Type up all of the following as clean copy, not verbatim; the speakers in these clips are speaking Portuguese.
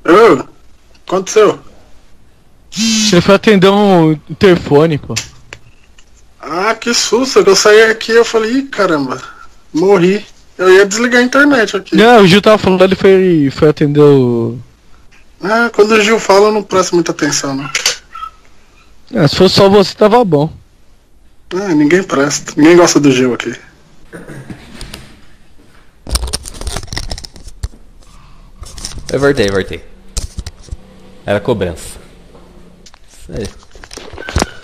Ô, aconteceu? Você foi atender um interfone, pô. Ah, que susto, que eu saí aqui eu falei, ih, caramba, morri. Eu ia desligar a internet aqui. Não, o Gil tava falando, ele foi atender o... Ah, quando o Gil fala eu não presto muita atenção, não. Se fosse só você, tava bom. Ah, ninguém presta, ninguém gosta do Gil aqui. Eu voltei. Era cobrança. Isso aí.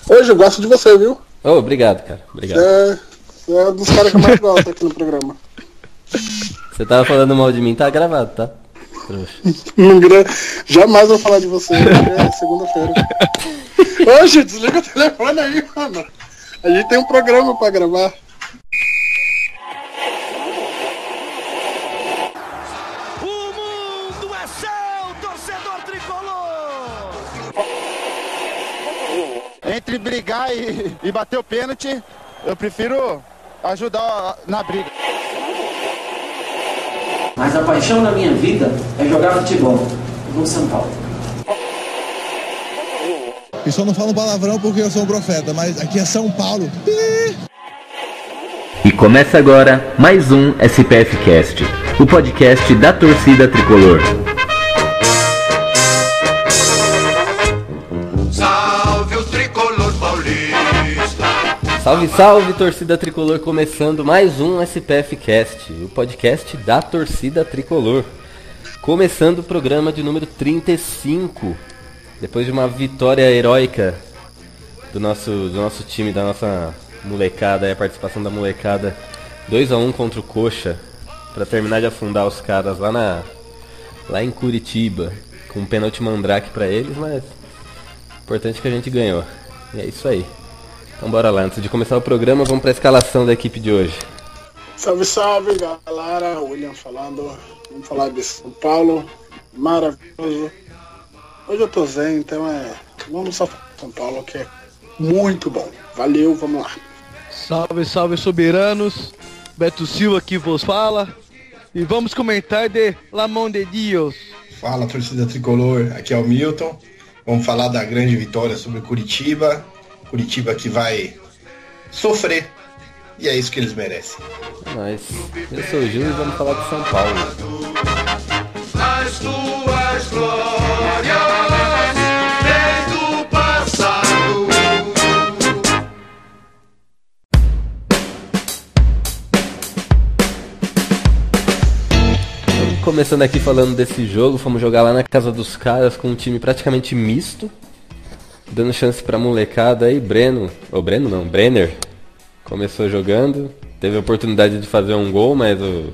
Hoje eu gosto de você, viu? Oh, obrigado, cara. Obrigado. Você é um dos caras que eu mais gosto aqui no programa. Você tava falando mal de mim, tá gravado, tá? Jamais vou falar de você, hoje é segunda-feira. Hoje, desliga o telefone aí, mano. A gente tem um programa pra gravar. O mundo é seu, torcedor tricolor! Entre brigar e bater o pênalti, eu prefiro ajudar na briga. Mas a paixão da minha vida é jogar futebol. Eu vou São Paulo. Eu só não falo palavrão porque eu sou um profeta, mas aqui é São Paulo. E começa agora mais um SPF Cast, o podcast da torcida tricolor. Salve o tricolor paulista! Salve, salve, torcida tricolor, começando mais um SPF Cast, o podcast da torcida tricolor. Começando o programa de número 35, depois de uma vitória heróica do nosso time, da nossa molecada, a participação da molecada, 2-1 contra o Coxa, para terminar de afundar os caras lá em Curitiba, com um pênalti mandrake para eles, mas o importante é que a gente ganhou. E é isso aí. Então bora lá, antes de começar o programa, vamos para a escalação da equipe de hoje. Salve, salve, galera. William falando. Vamos falar de São Paulo. Maravilhoso. Hoje eu tô zen, então vamos só falar de São Paulo, que é muito bom. Valeu, vamos lá. Salve, salve, soberanos. Beto Silva que vos fala. E vamos comentar de La Mão de Dios. Fala, torcida tricolor. Aqui é o Milton. Vamos falar da grande vitória sobre Curitiba. Curitiba que vai sofrer. E é isso que eles merecem. Mas eu sou o Gil e vamos falar de São Paulo. As tuas glórias desde o passado. Começando aqui falando desse jogo, fomos jogar lá na casa dos caras com um time praticamente misto, dando chance pra molecada aí. Brenner começou jogando, teve a oportunidade de fazer um gol, mas o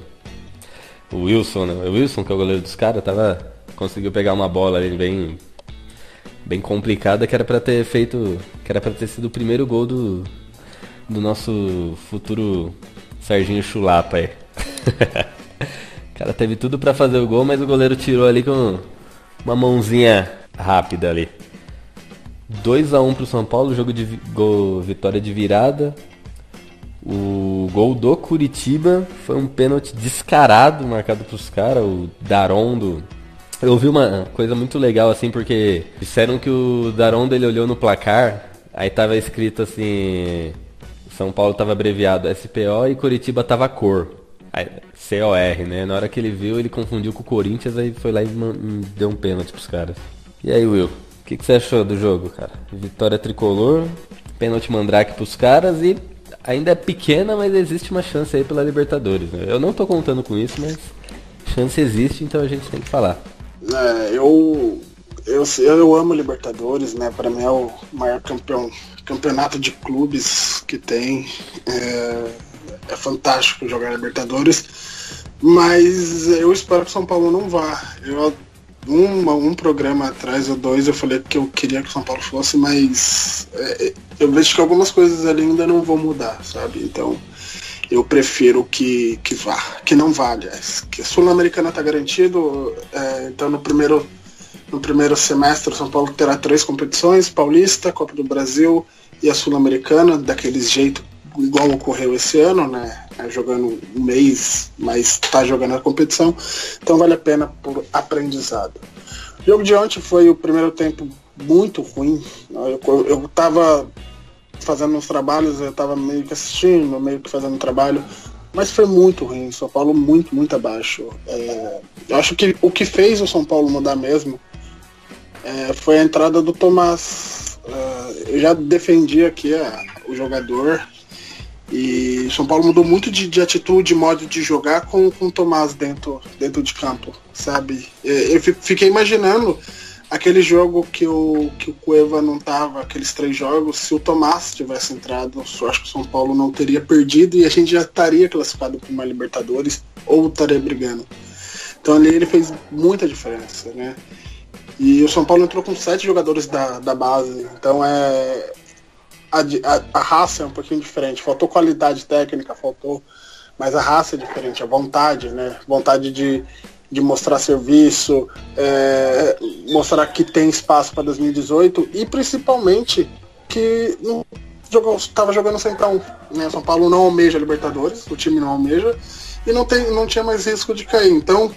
Wilson, né? O Wilson, que é o goleiro dos caras, conseguiu pegar uma bola ali bem complicada, que era pra ter sido o primeiro gol do nosso futuro Serginho Chulapa aí. O cara teve tudo pra fazer o gol, mas o goleiro tirou ali com uma mãozinha rápida ali. 2-1 pro São Paulo, vitória de virada. O gol do Curitiba foi um pênalti descarado marcado pros caras, o Darondo. Eu ouvi uma coisa muito legal assim, porque disseram que o Darondo ele olhou no placar, aí tava escrito assim, São Paulo tava abreviado SPO e Curitiba tava COR, COR, né? Na hora que ele viu, ele confundiu com o Corinthians, aí foi lá e deu um pênalti pros caras. E aí, Will, o que você achou do jogo, cara? Vitória tricolor, pênalti mandrake pros caras e ainda é pequena, mas existe uma chance aí pela Libertadores, né? Eu não tô contando com isso, mas chance existe, então a gente tem que falar. Eu amo Libertadores, né? Pra mim é o maior campeonato de clubes que tem. É fantástico jogar Libertadores, mas eu espero que o São Paulo não vá. Um programa atrás, ou dois, eu falei que eu queria que o São Paulo fosse, mas eu vejo que algumas coisas ali ainda não vão mudar, sabe? Então eu prefiro que vá, que não vá, aliás. Que a Sul-Americana está garantido, então no primeiro semestre o São Paulo terá 3 competições: Paulista, Copa do Brasil e a Sul-Americana, daquele jeito igual ocorreu esse ano, né? Jogando um mês, mas está jogando a competição, então vale a pena por aprendizado. jogo de ontem foi o primeiro tempo muito ruim. Eu tava fazendo uns trabalhos, eu tava meio que assistindo, meio que fazendo trabalho, mas foi muito ruim. São Paulo muito abaixo. Eu acho que o que fez o São Paulo mudar mesmo foi a entrada do Tomás. Eu já defendi aqui o jogador, e o São Paulo mudou muito de atitude, modo de jogar com o Tomás dentro de campo, sabe? Eu fiquei imaginando aquele jogo que o Cueva não tava, aqueles 3 jogos, se o Tomás tivesse entrado, eu acho que o São Paulo não teria perdido e a gente já estaria classificado para uma Libertadores ou estaria brigando. Então ali ele fez muita diferença, né? E o São Paulo entrou com 7 jogadores da base, então a raça é um pouquinho diferente. Faltou qualidade técnica, mas a raça é diferente, a vontade, né? Vontade de mostrar serviço, mostrar que tem espaço para 2018 e principalmente que estava jogando sem pra um, né? São Paulo não almeja Libertadores, o time não almeja e não tinha mais risco de cair. Então,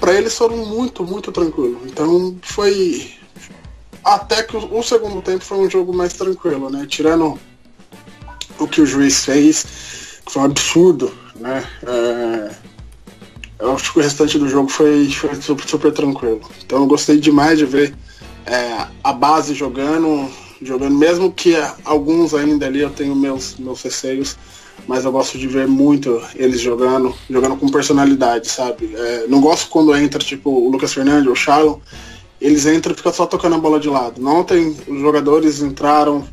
para eles foram muito tranquilo. Então foi até que o segundo tempo foi um jogo mais tranquilo, né? Tirando o que o juiz fez, que foi um absurdo, né? Eu acho que o restante do jogo foi super tranquilo. Então eu gostei demais de ver a base jogando, mesmo que alguns ainda ali eu tenho meus receios, mas eu gosto de ver muito eles jogando com personalidade, sabe? Não gosto quando entra tipo o Lucas Fernandes ou o Charlon, eles entram e ficam só tocando a bola de lado. Ontem os jogadores entraram,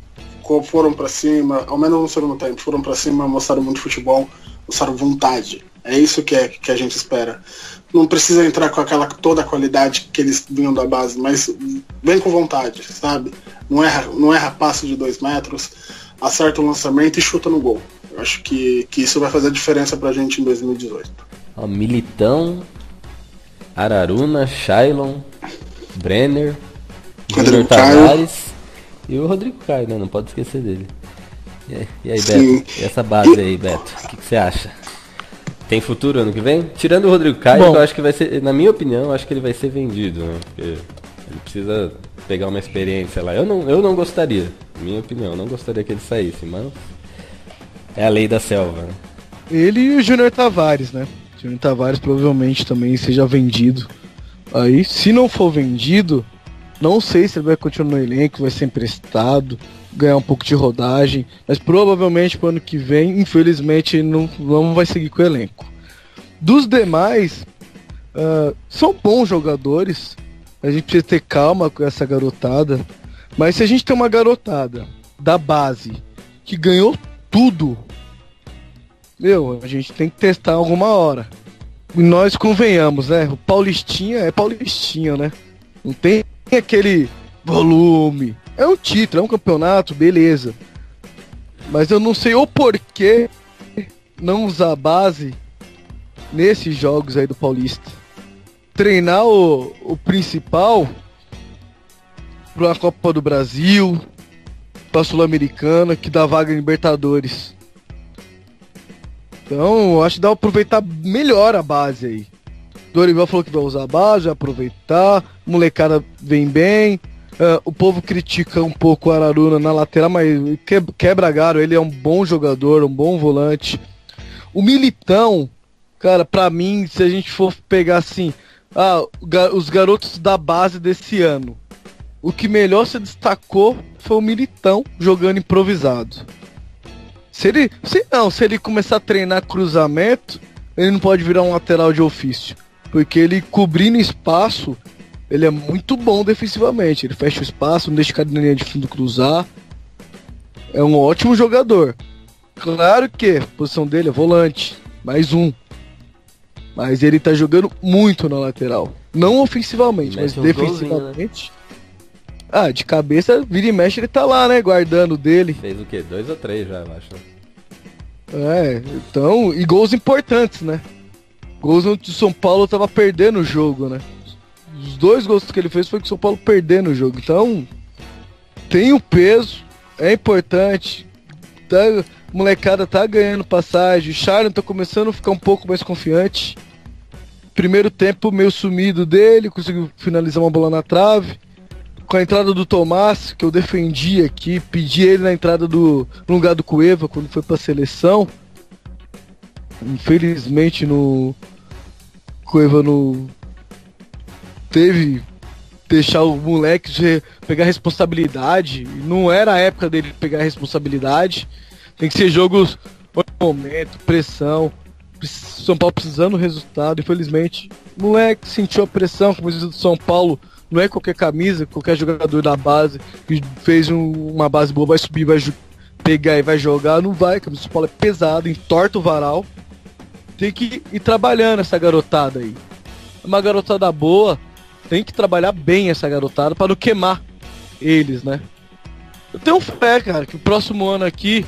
foram pra cima, ao menos no segundo tempo, foram pra cima, mostraram muito futebol, mostraram vontade. É isso que a gente espera. Não precisa entrar com toda a qualidade que eles vinham da base, mas vem com vontade, sabe? Não erra passe de 2 metros, acerta o lançamento e chuta no gol. Eu acho que isso vai fazer a diferença pra gente em 2018. Militão, Araruna, Shailon, Brenner, Rodrigo Tavares e o Rodrigo Caio, né? Não pode esquecer dele. E aí, Beto? E essa base aí, Beto? O que você acha? Tem futuro ano que vem? Tirando o Rodrigo Caio, eu acho que vai ser, na minha opinião, eu acho que ele vai ser vendido, né? Porque ele precisa pegar uma experiência lá. Eu não gostaria, na minha opinião, eu não gostaria que ele saísse, mas é a lei da selva, né? Ele e o Júnior Tavares, né? O Júnior Tavares provavelmente também seja vendido. Aí, se não for vendido, não sei se ele vai continuar no elenco, vai ser emprestado, ganhar um pouco de rodagem, mas provavelmente pro ano que vem, infelizmente, não vai seguir com o elenco. Dos demais, são bons jogadores, a gente precisa ter calma com essa garotada, mas se a gente tem uma garotada da base que ganhou tudo, a gente tem que testar alguma hora. E nós convenhamos, né? O Paulistinha é Paulistinha, né? Não tem aquele volume. É um título, é um campeonato, beleza. Mas eu não sei o porquê não usar a base nesses jogos aí do Paulista. Treinar o principal pra Copa do Brasil, pra Sul-Americana, que dá vaga em Libertadores. Então, eu acho que dá pra aproveitar melhor a base aí. Dorival falou que vai usar a base, vai aproveitar, molecada vem bem. O povo critica um pouco o Araruna na lateral, mas quebra galho, ele é um bom jogador, um bom volante. O Militão, cara, pra mim, se a gente for pegar assim, os garotos da base desse ano, o que melhor se destacou foi o Militão jogando improvisado. Se ele começar a treinar cruzamento, ele não pode virar um lateral de ofício. Porque ele cobrindo espaço, ele é muito bom defensivamente. Ele fecha o espaço, não deixa cada linha de fundo cruzar. É um ótimo jogador. Claro que a posição dele é volante, mais um. Mas ele tá jogando muito na lateral. Não ofensivamente, mas defensivamente. De cabeça, vira e mexe, ele tá lá, né, guardando dele. Fez o quê? 2 ou 3 já, eu acho. Então, e gols importantes, né? Gols onde o São Paulo tava perdendo o jogo, né? Os 2 gols que ele fez foi que o São Paulo perdendo o jogo. Então, tem o peso, é importante. A molecada tá ganhando passagem. O Charlon tá começando a ficar um pouco mais confiante. primeiro tempo meio sumido dele, conseguiu finalizar uma bola na trave. Com a entrada do Tomás, que eu defendi aqui, pedi ele na entrada no lugar do Cueva quando foi pra seleção. Infelizmente Cueva não teve deixar o moleque pegar responsabilidade. Não era a época dele pegar responsabilidade. Tem que ser jogos momento, pressão. São Paulo precisando do resultado. Infelizmente, o moleque sentiu a pressão, como diz do São Paulo. Não é qualquer camisa, qualquer jogador da base que fez uma base boa vai subir, vai pegar e vai jogar. Não vai, a camisa do São Paulo é pesada, entorta o varal. Tem que ir trabalhando essa garotada aí. É uma garotada boa, tem que trabalhar bem essa garotada para não queimar eles, né? Eu tenho fé, cara, que o próximo ano aqui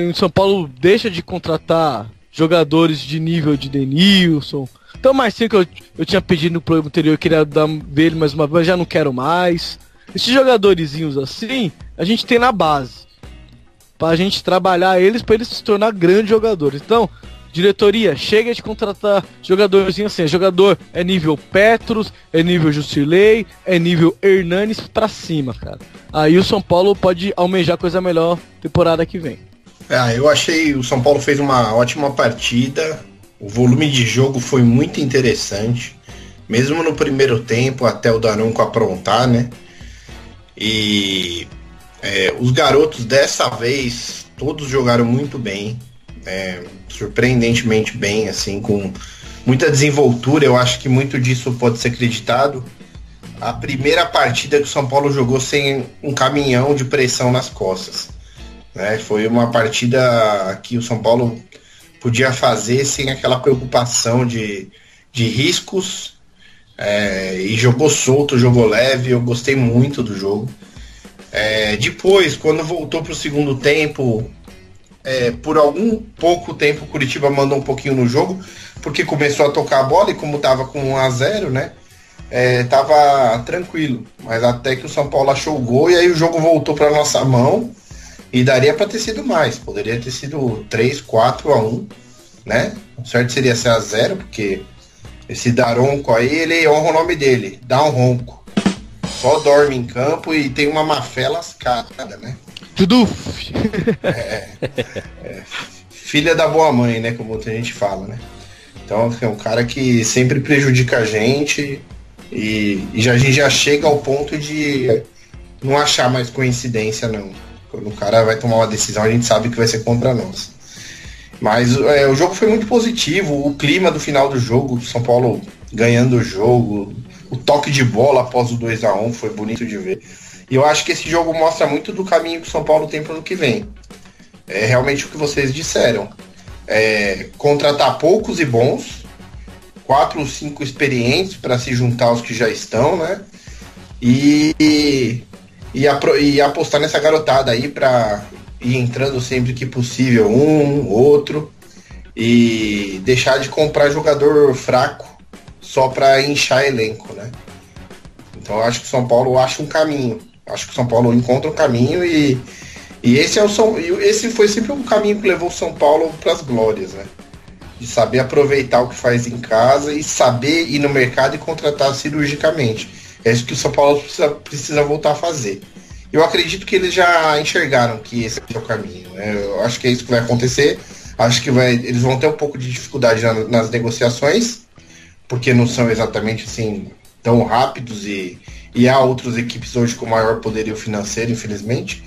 em São Paulo deixa de contratar jogadores de nível de Denilson. Então, mais sim que eu tinha pedido no programa anterior, eu queria ver ele mais uma vez, mas já não quero mais. Esses jogadorzinhos assim, a gente tem na base. Pra gente trabalhar eles, pra eles se tornar grandes jogadores. Então, diretoria, chega de contratar jogadorzinho assim. Jogador é nível Petros, é nível Jusilei, é nível Hernanes pra cima, cara. Aí o São Paulo pode almejar coisa melhor temporada que vem. Eu achei o São Paulo fez uma ótima partida. O volume de jogo foi muito interessante. Mesmo no primeiro tempo, até o Daronco aprontar, né? E os garotos dessa vez, todos jogaram muito bem. Surpreendentemente bem, assim, com muita desenvoltura. Eu acho que muito disso pode ser acreditado. A primeira partida que o São Paulo jogou sem um caminhão de pressão nas costas, né? Foi uma partida que o São Paulo podia fazer sem aquela preocupação de riscos, e jogou solto, jogou leve. Eu gostei muito do jogo. Depois, quando voltou para o segundo tempo, por algum pouco tempo o Curitiba mandou um pouquinho no jogo, porque começou a tocar a bola e como tava com 1-0, né, tava tranquilo, mas até que o São Paulo achou o gol e aí o jogo voltou para nossa mão e daria para ter sido mais, poderia ter sido 3-4-1, né, o certo seria ser 0, porque esse Daronco aí, ele honra o nome dele, dá um ronco, só dorme em campo e tem uma má fé lascada, né. Tudo filha da boa mãe, né? Como muita gente fala, né? Então é um cara que sempre prejudica a gente e a gente já chega ao ponto de não achar mais coincidência, não. Quando o cara vai tomar uma decisão, a gente sabe que vai ser contra nós. Mas o jogo foi muito positivo, o clima do final do jogo, São Paulo ganhando o jogo, o toque de bola após o 2-1 foi bonito de ver. E eu acho que esse jogo mostra muito do caminho que o São Paulo tem para o ano que vem. É realmente o que vocês disseram. Contratar poucos e bons, 4 ou 5 experientes para se juntar aos que já estão, né? E apostar nessa garotada aí para ir entrando sempre que possível, outro, e deixar de comprar jogador fraco só para inchar elenco, né? Então eu acho que o São Paulo acha um caminho. Acho que o São Paulo encontra um caminho e esse foi sempre um caminho que levou o São Paulo para as glórias, né? De saber aproveitar o que faz em casa e saber ir no mercado e contratar cirurgicamente. É isso que o São Paulo precisa voltar a fazer. Eu acredito que eles já enxergaram que esse é o caminho, né? Eu acho que é isso que vai acontecer. Acho que eles vão ter um pouco de dificuldade nas negociações, porque não são exatamente assim tão rápidos e há outras equipes hoje com maior poderio financeiro, infelizmente.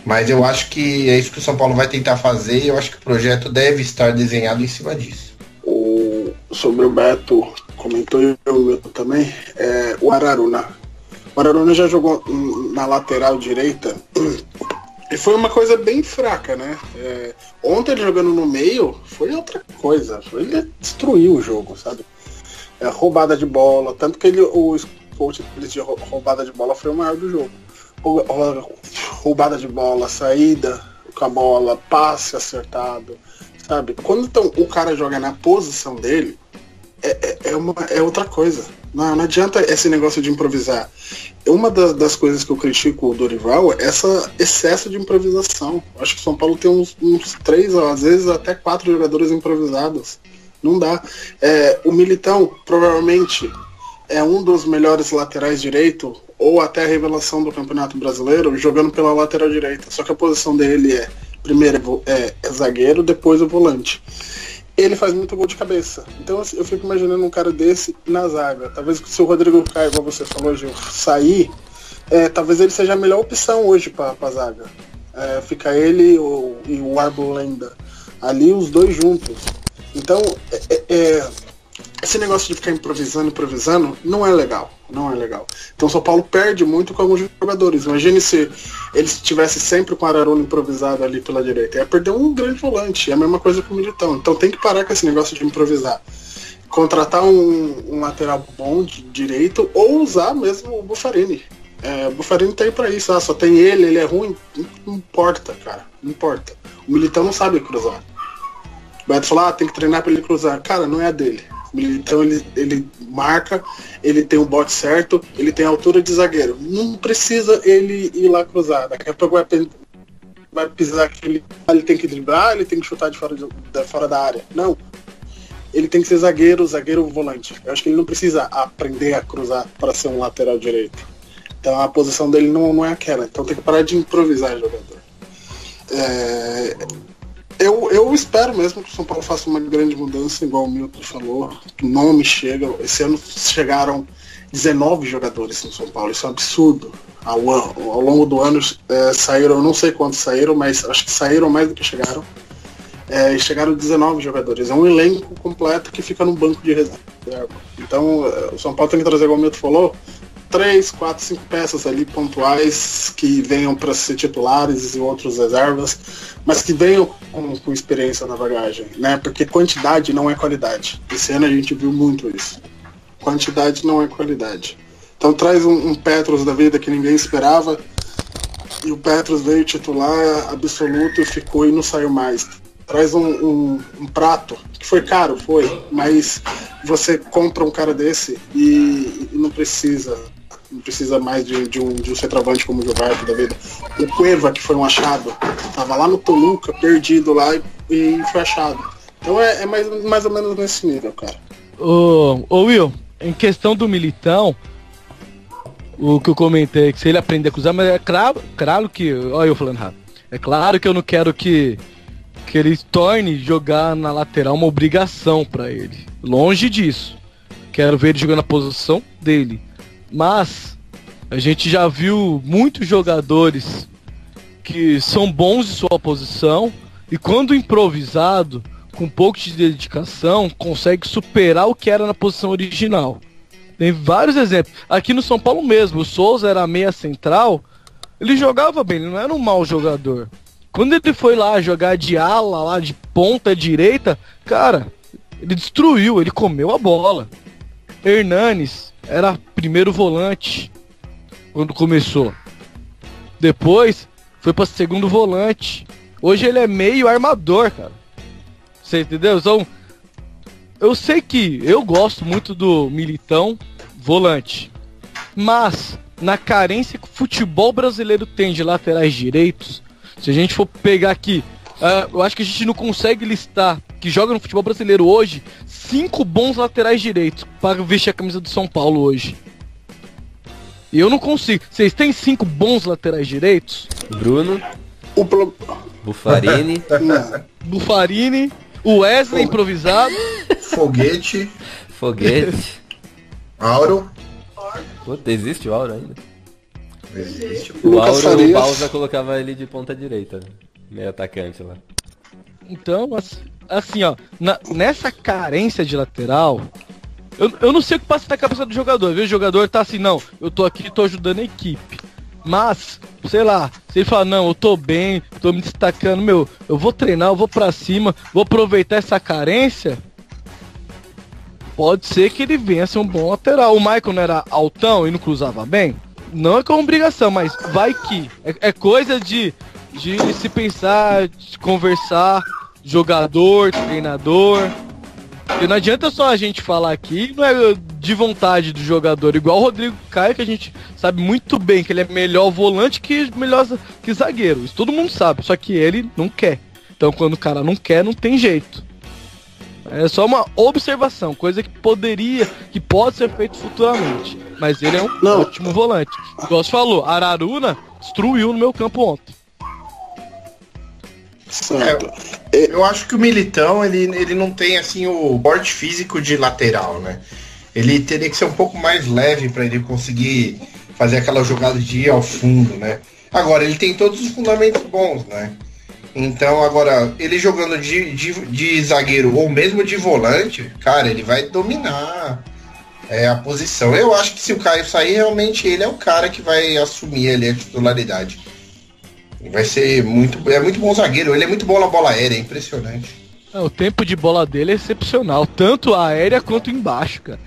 Mas eu acho que é isso que o São Paulo vai tentar fazer e eu acho que o projeto deve estar desenhado em cima disso. Sobre o Beto, comentou eu também, o Araruna. O Araruna já jogou na lateral direita e foi uma coisa bem fraca, né? Ontem ele jogando no meio foi outra coisa, ele destruiu o jogo, sabe? Roubada de bola, tanto que o coach de roubada de bola foi o maior do jogo. Roubada de bola, saída com a bola, passe acertado, sabe? Quando o cara joga na posição dele, é outra coisa. Não adianta esse negócio de improvisar. Uma das coisas que eu critico o Dorival é esse excesso de improvisação. Acho que o São Paulo tem uns 3, às vezes até 4 jogadores improvisados Não dá. O Militão provavelmente é um dos melhores laterais direito, ou até a revelação do Campeonato Brasileiro, jogando pela lateral direita. Só que a posição dele primeiro é zagueiro, depois o volante. Ele faz muito gol de cabeça. Então assim, eu fico imaginando um cara desse na zaga. Talvez se o Rodrigo Caio, igual você falou, Gil, sair, talvez ele seja a melhor opção hoje para a zaga. Fica ele e o Arbolenda ali, os dois juntos. Então, esse negócio de ficar improvisando, não é legal. Não é legal. Então, o São Paulo perde muito com alguns jogadores. Imagine se ele estivesse sempre com o Araruna improvisado ali pela direita. Ia perder um grande volante. É a mesma coisa com o Militão. Então, tem que parar com esse negócio de improvisar. Contratar um lateral bom de direito ou usar mesmo o Buffarini. O Buffarini tá aí pra isso. Só tem ele é ruim. Não importa, cara. Não importa. O Militão não sabe cruzar. O Beto falou, tem que treinar pra ele cruzar. Cara, não é a dele. O Militão, ele marca, ele tem o bote certo, ele tem a altura de zagueiro. Não precisa ele ir lá cruzar. Daqui a pouco vai pisar aquele... Ele tem que driblar, ele tem que chutar de fora da área. Não. Ele tem que ser zagueiro volante. Eu acho que ele não precisa aprender a cruzar para ser um lateral direito. Então a posição dele não é aquela. Então tem que parar de improvisar jogador. Eu espero mesmo que o São Paulo faça uma grande mudança, igual o Milton falou. O nome chega. Esse ano chegaram 19 jogadores no São Paulo. Isso é um absurdo. Ao longo do ano saíram, eu não sei quantos saíram, mas acho que saíram mais do que chegaram. Chegaram 19 jogadores. É um elenco completo que fica no banco de reserva. Então o São Paulo tem que trazer, igual o Milton falou, 3, 4, 5 peças ali pontuais que venham para ser titulares e outros reservas, mas que venham com experiência na bagagem, né? Porque quantidade não é qualidade. Esse ano a gente viu muito isso. Quantidade não é qualidade. Então traz um Petros da vida que ninguém esperava, e o Petros veio titular absoluto e ficou e não saiu mais. Traz um Prato, que foi caro, mas você compra um cara desse e não precisa mais de um centroavante como o Gilberto da vida. O Cueva, que foi um achado, tava lá no Toluca, perdido lá e foi achado. Então é mais ou menos nesse nível, cara. Ô Will, em questão do Militão, o que eu comentei, que se ele aprender a cruzar, mas é claro que, olha eu falando errado, é claro que eu não quero que ele torne jogar na lateral uma obrigação pra ele. Longe disso. Quero ver ele jogando na posição dele. Mas a gente já viu muitos jogadores que são bons em sua posição e quando improvisado, com um pouco de dedicação, consegue superar o que era na posição original. Tem vários exemplos. Aqui no São Paulo mesmo, o Souza era meia central, ele jogava bem, ele não era um mau jogador. Quando ele foi lá jogar de ala, lá de ponta direita, cara, ele destruiu, ele comeu a bola. Hernanes era primeiro volante quando começou. Depois foi para segundo volante. Hoje ele é meio armador, cara. Você entendeu? Então, eu sei que eu gosto muito do Militão volante. Mas, na carência que o futebol brasileiro tem de laterais direitos, se a gente for pegar aqui, eu acho que a gente não consegue listar, que joga no futebol brasileiro hoje, 5 bons laterais direitos para vestir a camisa do São Paulo hoje. E eu não consigo. Vocês têm 5 bons laterais direitos? Bruno, Buffarini, Buffarini, o Wesley improvisado, Foguete, Auro. Puta, existe o Auro ainda? Existe. O Auro, o Balsa colocava ele de ponta direita, meio atacante lá. Então, assim, ó, nessa carência de lateral, eu não sei o que passa na cabeça do jogador. Às vezes o jogador tá assim, não, eu tô aqui, tô ajudando a equipe. Mas, sei lá, se ele fala, não, eu tô bem, tô me destacando, eu vou treinar, eu vou pra cima, vou aproveitar essa carência, pode ser que ele venha a ser um bom lateral. O Michael não era altão e não cruzava bem? Não é como obrigação, mas vai que. É coisa de se pensar, de conversar, jogador, treinador. Porque não adianta só a gente falar aqui, não é de vontade do jogador. Igual o Rodrigo Caio, que a gente sabe muito bem que ele é melhor volante que zagueiro. Isso todo mundo sabe, só que ele não quer. Então quando o cara não quer, não tem jeito. É só uma observação, coisa que pode ser feito futuramente. Mas ele é um ótimo volante. Igual você falou, Araruna destruiu no meu campo ontem. Eu acho que o Militão, ele não tem assim o porte físico de lateral, né? Ele teria que ser um pouco mais leve para ele conseguir fazer aquela jogada de ir ao fundo, né? Agora, ele tem todos os fundamentos bons, né? Então, agora, ele jogando de zagueiro ou mesmo de volante, cara, ele vai dominar a posição. Eu acho que se o Caio sair, realmente ele é o cara que vai assumir ali a titularidade. Vai ser muito bom zagueiro, ele é muito bom na bola aérea, é impressionante. O tempo de bola dele é excepcional, tanto aérea quanto embaixo, cara.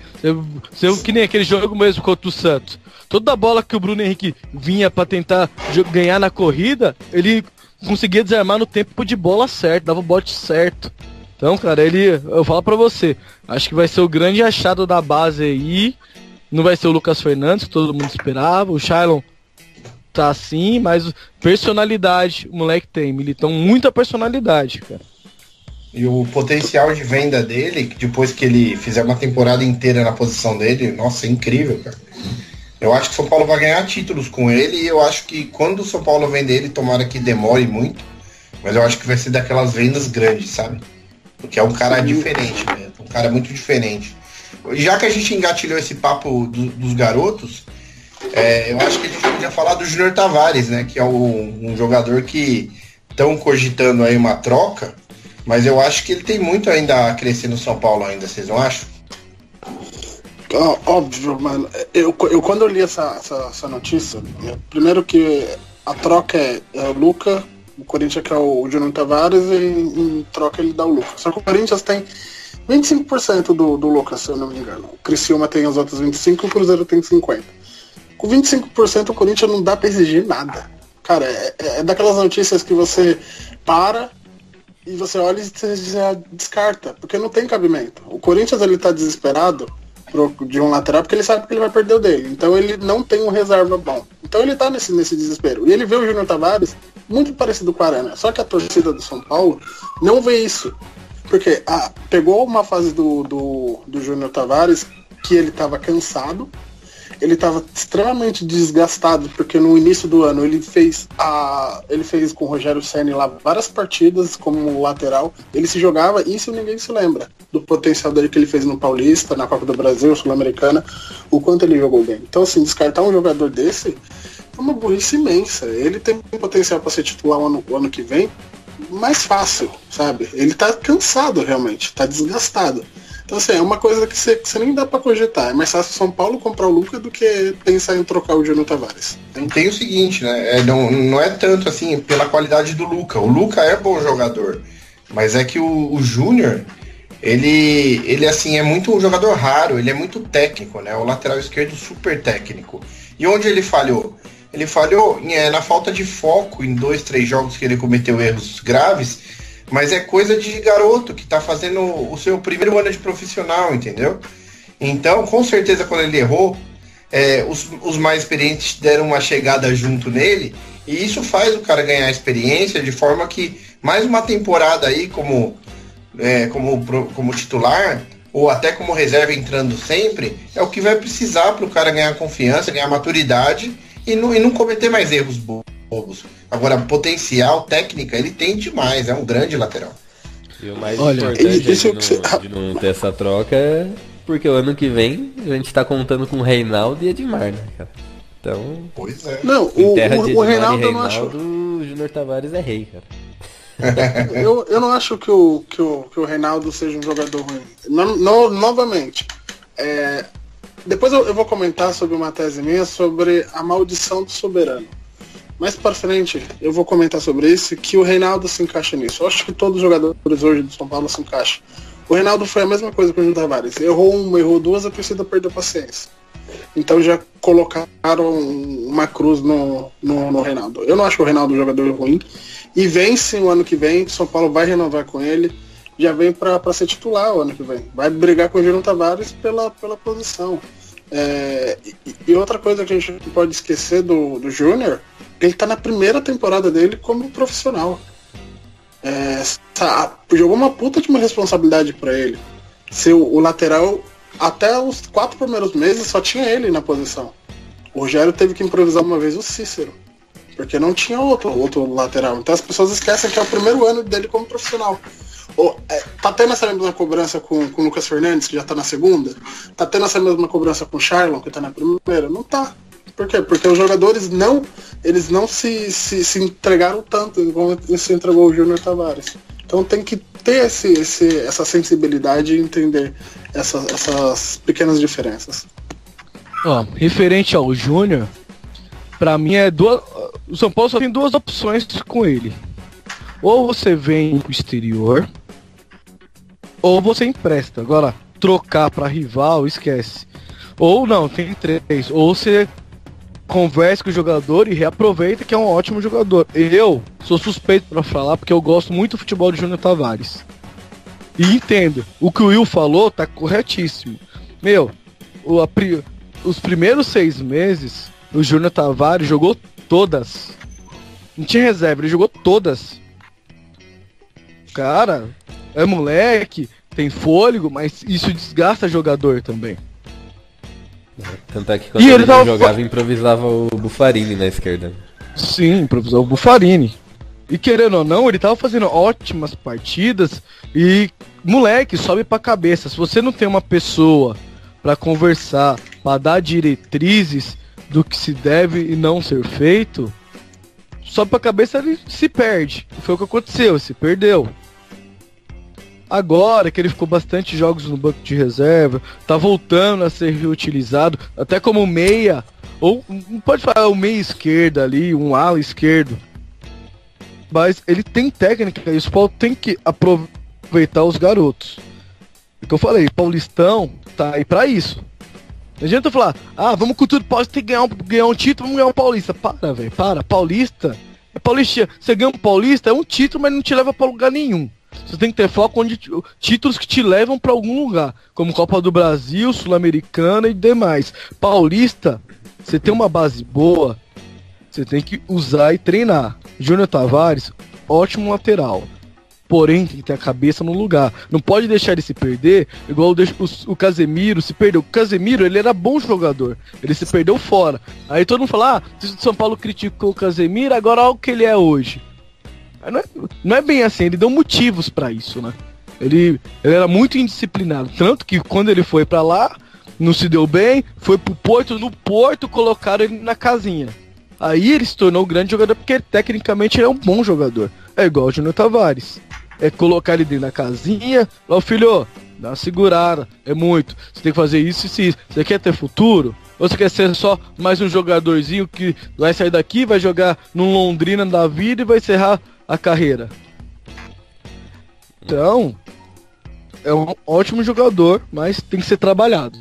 Que nem aquele jogo mesmo contra o Santos. Toda bola que o Bruno Henrique vinha pra tentar ganhar na corrida, ele conseguia desarmar no tempo de bola certo, dava o bote certo. Então, cara, eu falo pra você, acho que vai ser o grande achado da base aí. Não vai ser o Lucas Fernandes, que todo mundo esperava. O Shailon tá assim, mas personalidade o moleque tem. Militão, muita personalidade, cara. E o potencial de venda dele, depois que ele fizer uma temporada inteira na posição dele, nossa, é incrível, cara. Eu acho que o São Paulo vai ganhar títulos com ele, e eu acho que quando o São Paulo vender ele, tomara que demore muito, mas eu acho que vai ser daquelas vendas grandes, sabe? Porque é um cara diferente, né? Um cara muito diferente. Já que a gente engatilhou esse papo dos garotos, eu acho que a gente podia falar do Júnior Tavares, né? Que é um jogador que estão cogitando aí uma troca, mas eu acho que ele tem muito ainda a crescer no São Paulo ainda, vocês não acham? Óbvio, mano. Eu quando eu li essa notícia, primeiro que a troca é o Luca, o Corinthians quer o Júnior Tavares e em troca ele dá o Luca. Só que o Corinthians tem 25% do Lucas, se eu não me engano. O Criciúma tem os outros 25% e o Cruzeiro tem 50%. Com 25% o Corinthians não dá pra exigir nada. Cara, é daquelas notícias que você para e você olha e você já descarta, porque não tem cabimento. O Corinthians ele tá desesperado de um lateral porque ele sabe que ele vai perder o dele. Então ele não tem um reserva bom. Então ele tá nesse desespero. E ele vê o Júnior Tavares muito parecido com o Arana. Só que a torcida do São Paulo não vê isso. Porque pegou uma fase do Júnior Tavares que ele tava cansado. Ele estava extremamente desgastado, porque no início do ano ele fez com o Rogério Ceni lá várias partidas como lateral. Ele se jogava, isso ninguém se lembra do potencial dele que ele fez no Paulista, na Copa do Brasil, Sul-Americana, o quanto ele jogou bem. Então, assim, descartar um jogador desse é uma burrice imensa. Ele tem potencial para ser titular o ano que vem mais fácil, sabe? Ele tá cansado realmente, tá desgastado. Então, assim, é uma coisa que você nem dá pra cogitar. É mais fácil São Paulo comprar o Luca do que pensar em trocar o Júnior Tavares. Tem o seguinte, né? Não é tanto assim pela qualidade do Luca. O Luca é bom jogador, mas é que o Júnior, ele assim, é muito um jogador raro, ele é muito técnico, né? O lateral esquerdo super técnico. E onde ele falhou? Ele falhou na falta de foco em 2-3 jogos que ele cometeu erros graves. Mas é coisa de garoto que tá fazendo o seu primeiro ano de profissional, entendeu? Então, com certeza, quando ele errou, os mais experientes deram uma chegada junto nele, e isso faz o cara ganhar experiência, de forma que mais uma temporada aí como titular, ou até como reserva entrando sempre, é o que vai precisar para o cara ganhar confiança, ganhar maturidade e não cometer mais erros bobos. Agora, potencial, técnica, ele tem demais, é um grande lateral. E o mais importante de não ter essa troca é porque o ano que vem a gente tá contando com Reinaldo e Edmar, né, cara? Então, pois é. Não, o Reinaldo eu não acho. O Júnior Tavares é rei, cara. eu não acho que o Reinaldo seja um jogador ruim. Novamente, depois eu vou comentar sobre uma tese minha sobre a maldição do soberano. Mais para frente eu vou comentar sobre isso, que o Reinaldo se encaixa nisso. Eu acho que todos os jogadores hoje do São Paulo se encaixam. O Reinaldo foi a mesma coisa que o Júnior Tavares. Errou uma, errou duas, a torcida perdeu paciência. Então já colocaram uma cruz no Reinaldo. Eu não acho que o Reinaldo é um jogador ruim. E vence o ano que vem, o São Paulo vai renovar com ele. Já vem para ser titular o ano que vem. Vai brigar com o Júnior Tavares pela posição. E outra coisa que a gente não pode esquecer do Júnior, ele tá na primeira temporada dele como profissional. Jogou uma puta de uma responsabilidade pra ele. Se o lateral, até os 4 primeiros meses, só tinha ele na posição. O Rogério teve que improvisar uma vez o Cícero, porque não tinha outro lateral. Então as pessoas esquecem que é o primeiro ano dele como profissional. Tá tendo essa mesma cobrança com o Lucas Fernandes, que já tá na segunda? Tá tendo essa mesma cobrança com o Charlon, que tá na primeira? Não tá. Por quê? Porque os jogadores não se entregaram tanto como se entregou o Júnior Tavares. Então tem que ter essa sensibilidade e entender essas pequenas diferenças. Referente ao Júnior, pra mim o São Paulo só tem 2 opções com ele. Ou você vem pro exterior, ou você empresta. Agora, trocar pra rival, esquece. Ou não, tem 3. Ou você conversa com o jogador e reaproveita que é um ótimo jogador. Eu sou suspeito pra falar porque eu gosto muito do futebol de Júnior Tavares. E entendo, o que o Will falou tá corretíssimo. Os primeiros 6 meses, o Júnior Tavares jogou todas. Não tinha reserva, ele jogou todas. Cara, é moleque, tem fôlego, mas isso desgasta jogador também. Tanto é que quando ele jogava, improvisava o Buffarini na esquerda. Sim, improvisava o Buffarini. E querendo ou não, ele tava fazendo ótimas partidas e, moleque, sobe pra cabeça. Se você não tem uma pessoa pra conversar, pra dar diretrizes do que se deve e não ser feito, sobe pra cabeça, ele se perde. Foi o que aconteceu, se perdeu. Agora que ele ficou bastante jogos no banco de reserva, tá voltando a ser reutilizado, até como meia, ou não pode falar o meia esquerda ali, um ala esquerdo. Mas ele tem técnica e o São Paulo tem que aproveitar os garotos. É o que eu falei, Paulistão tá aí pra isso. Não adianta falar, vamos com tudo, Paulista tem que ganhar um título, vamos ganhar um Paulista. Para, velho, Paulista é Paulista. Você ganha um Paulista, é um título, mas não te leva pra lugar nenhum. Você tem que ter foco onde títulos que te levam pra algum lugar, como Copa do Brasil, Sul-Americana e demais. Paulista, você tem uma base boa, você tem que usar e treinar. Júnior Tavares, ótimo lateral. Porém, tem que ter a cabeça no lugar. Não pode deixar ele se perder, igual o Casemiro se perdeu. O Casemiro, ele era bom jogador. Ele se perdeu fora. Aí todo mundo fala, o São Paulo criticou o Casemiro, agora olha o que ele é hoje. Não é bem assim, ele deu motivos pra isso, né? Ele era muito indisciplinado. Tanto que quando ele foi pra lá, não se deu bem, foi pro Porto, no Porto colocaram ele na casinha. Aí ele se tornou um grande jogador, porque tecnicamente ele é um bom jogador. É igual o Júnior Tavares. É colocar ele dentro da casinha, filho, dá uma segurada, é muito. Você tem que fazer isso e isso. Você quer ter futuro? Ou você quer ser só mais um jogadorzinho que vai sair daqui, vai jogar no Londrina da vida e vai encerrar a carreira? Então, é um ótimo jogador, mas tem que ser trabalhado.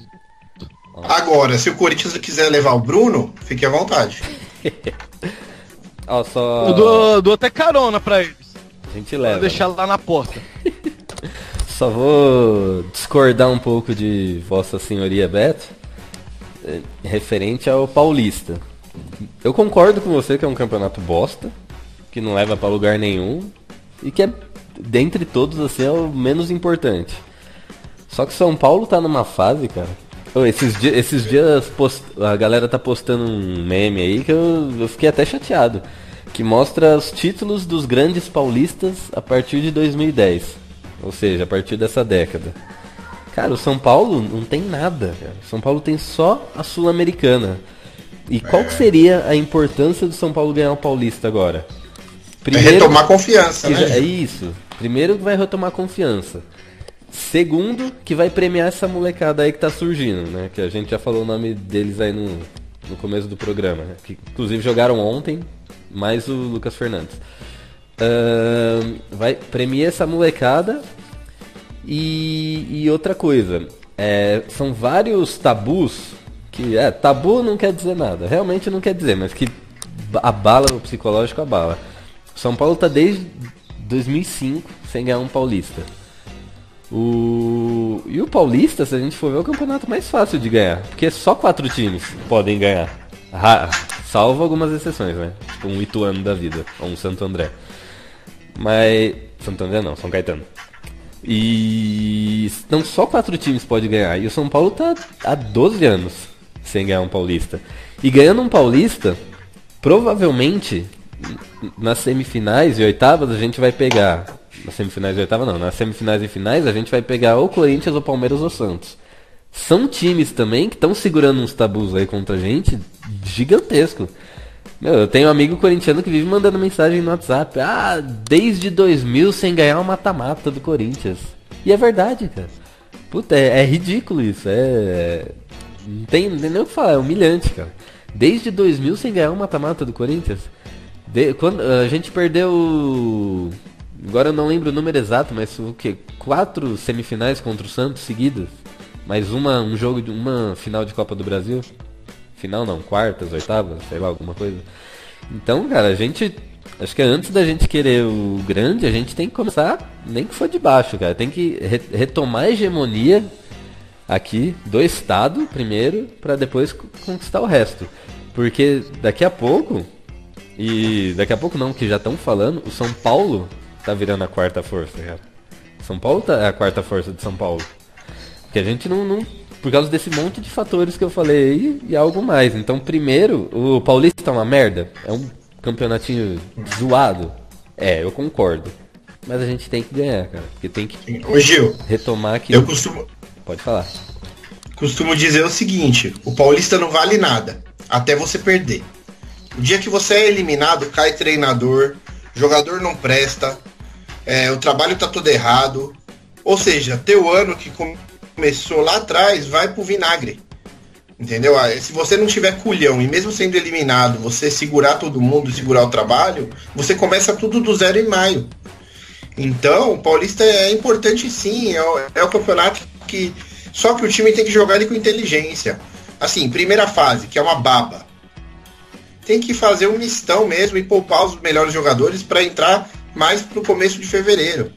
Agora, se o Corinthians quiser levar o Bruno, fique à vontade. Eu dou até carona pra eles. A gente leva. Vou deixar lá na porta. Só vou discordar um pouco de Vossa Senhoria Beto, referente ao Paulista. Eu concordo com você que é um campeonato bosta, que não leva pra lugar nenhum, e que é, dentre todos, assim, é o menos importante. Só que São Paulo tá numa fase, cara. Esses dias a galera tá postando um meme aí que eu fiquei até chateado, que mostra os títulos dos grandes paulistas a partir de 2010, ou seja, a partir dessa década. Cara, o São Paulo não tem nada, cara. O São Paulo tem só a Sul-Americana. E qual que seria a importância do São Paulo ganhar o Paulista agora? Primeiro, retomar confiança, né? É isso. Primeiro que vai retomar confiança. Segundo, que vai premiar essa molecada aí que tá surgindo, né? Que a gente já falou o nome deles aí no começo do programa, né? Que inclusive jogaram ontem, mais o Lucas Fernandes. Vai premiar essa molecada. E outra coisa, são vários tabus que... tabu não quer dizer nada, realmente não quer dizer, mas que abala o psicológico, abala. São Paulo tá desde 2005 sem ganhar um paulista. E o Paulista, se a gente for ver, é o campeonato mais fácil de ganhar, porque só 4 times podem ganhar, salvo algumas exceções, né? Tipo um Ituano da vida, ou um Santo André. Mas Santo André não, São Caetano. E não só 4 times podem ganhar. E o São Paulo tá há 12 anos sem ganhar um paulista. E ganhando um paulista, provavelmente nas semifinais e oitavas a gente vai pegar. Nas semifinais e oitavas não, nas semifinais e finais a gente vai pegar ou Corinthians, ou Palmeiras, ou Santos. São times também que estão segurando uns tabus aí contra a gente gigantesco. Meu, eu tenho um amigo corintiano que vive mandando mensagem no WhatsApp. Desde 2000 sem ganhar um mata-mata do Corinthians. E é verdade, cara. Puta, é ridículo isso. Não tem nem o que falar, é humilhante, cara. Desde 2000 sem ganhar um mata-mata do Corinthians. Quando a gente perdeu... Agora eu não lembro o número exato, mas o que? 4 semifinais contra o Santos seguidas. Mais um jogo de uma final de Copa do Brasil. Final não, quartas, oitavas, sei lá, alguma coisa. Então, cara, a gente... Acho que antes da gente querer o grande, a gente tem que começar, nem que for de baixo, cara. Tem que retomar a hegemonia aqui do Estado primeiro, pra depois conquistar o resto. Porque daqui a pouco, e daqui a pouco não, que já estão falando, o São Paulo tá virando a quarta força, cara. São Paulo é a quarta força de São Paulo. Porque a gente não por causa desse monte de fatores que eu falei aí e algo mais. Então, primeiro, o Paulista é uma merda. É um campeonatinho zoado. Eu concordo. Mas a gente tem que ganhar, cara. Porque tem que Ô, Gil, retomar aqui. Pode falar. Costumo dizer o seguinte: o Paulista não vale nada até você perder. O dia que você é eliminado, cai treinador, jogador não presta, o trabalho tá todo errado. Ou seja, teu ano que começou lá atrás vai pro vinagre. Entendeu? Se você não tiver culhão e mesmo sendo eliminado, você segurar todo mundo, segurar o trabalho, você começa tudo do zero em maio. Então, o Paulista é importante sim, é o campeonato que... Só que o time tem que jogar ele com inteligência. Assim, primeira fase, que é uma baba. Tem que fazer um mistão mesmo e poupar os melhores jogadores para entrar mais pro começo de fevereiro.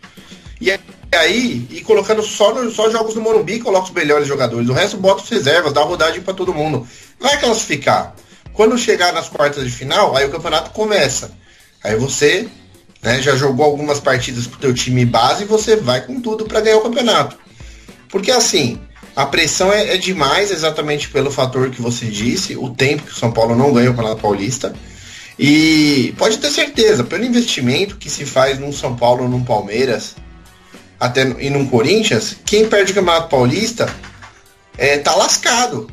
E aí, e colocando só jogos do Morumbi, coloca os melhores jogadores. O resto bota os reservas, dá rodagem para todo mundo. Vai classificar. Quando chegar nas quartas de final, aí o campeonato começa. Aí você, já jogou algumas partidas pro teu time base e você vai com tudo para ganhar o campeonato. Porque assim, a pressão é demais, exatamente pelo fator que você disse, o tempo que o São Paulo não ganha o Campeonato Paulista. E pode ter certeza, pelo investimento que se faz num São Paulo, num Palmeiras, e num Corinthians, quem perde o Campeonato Paulista tá lascado.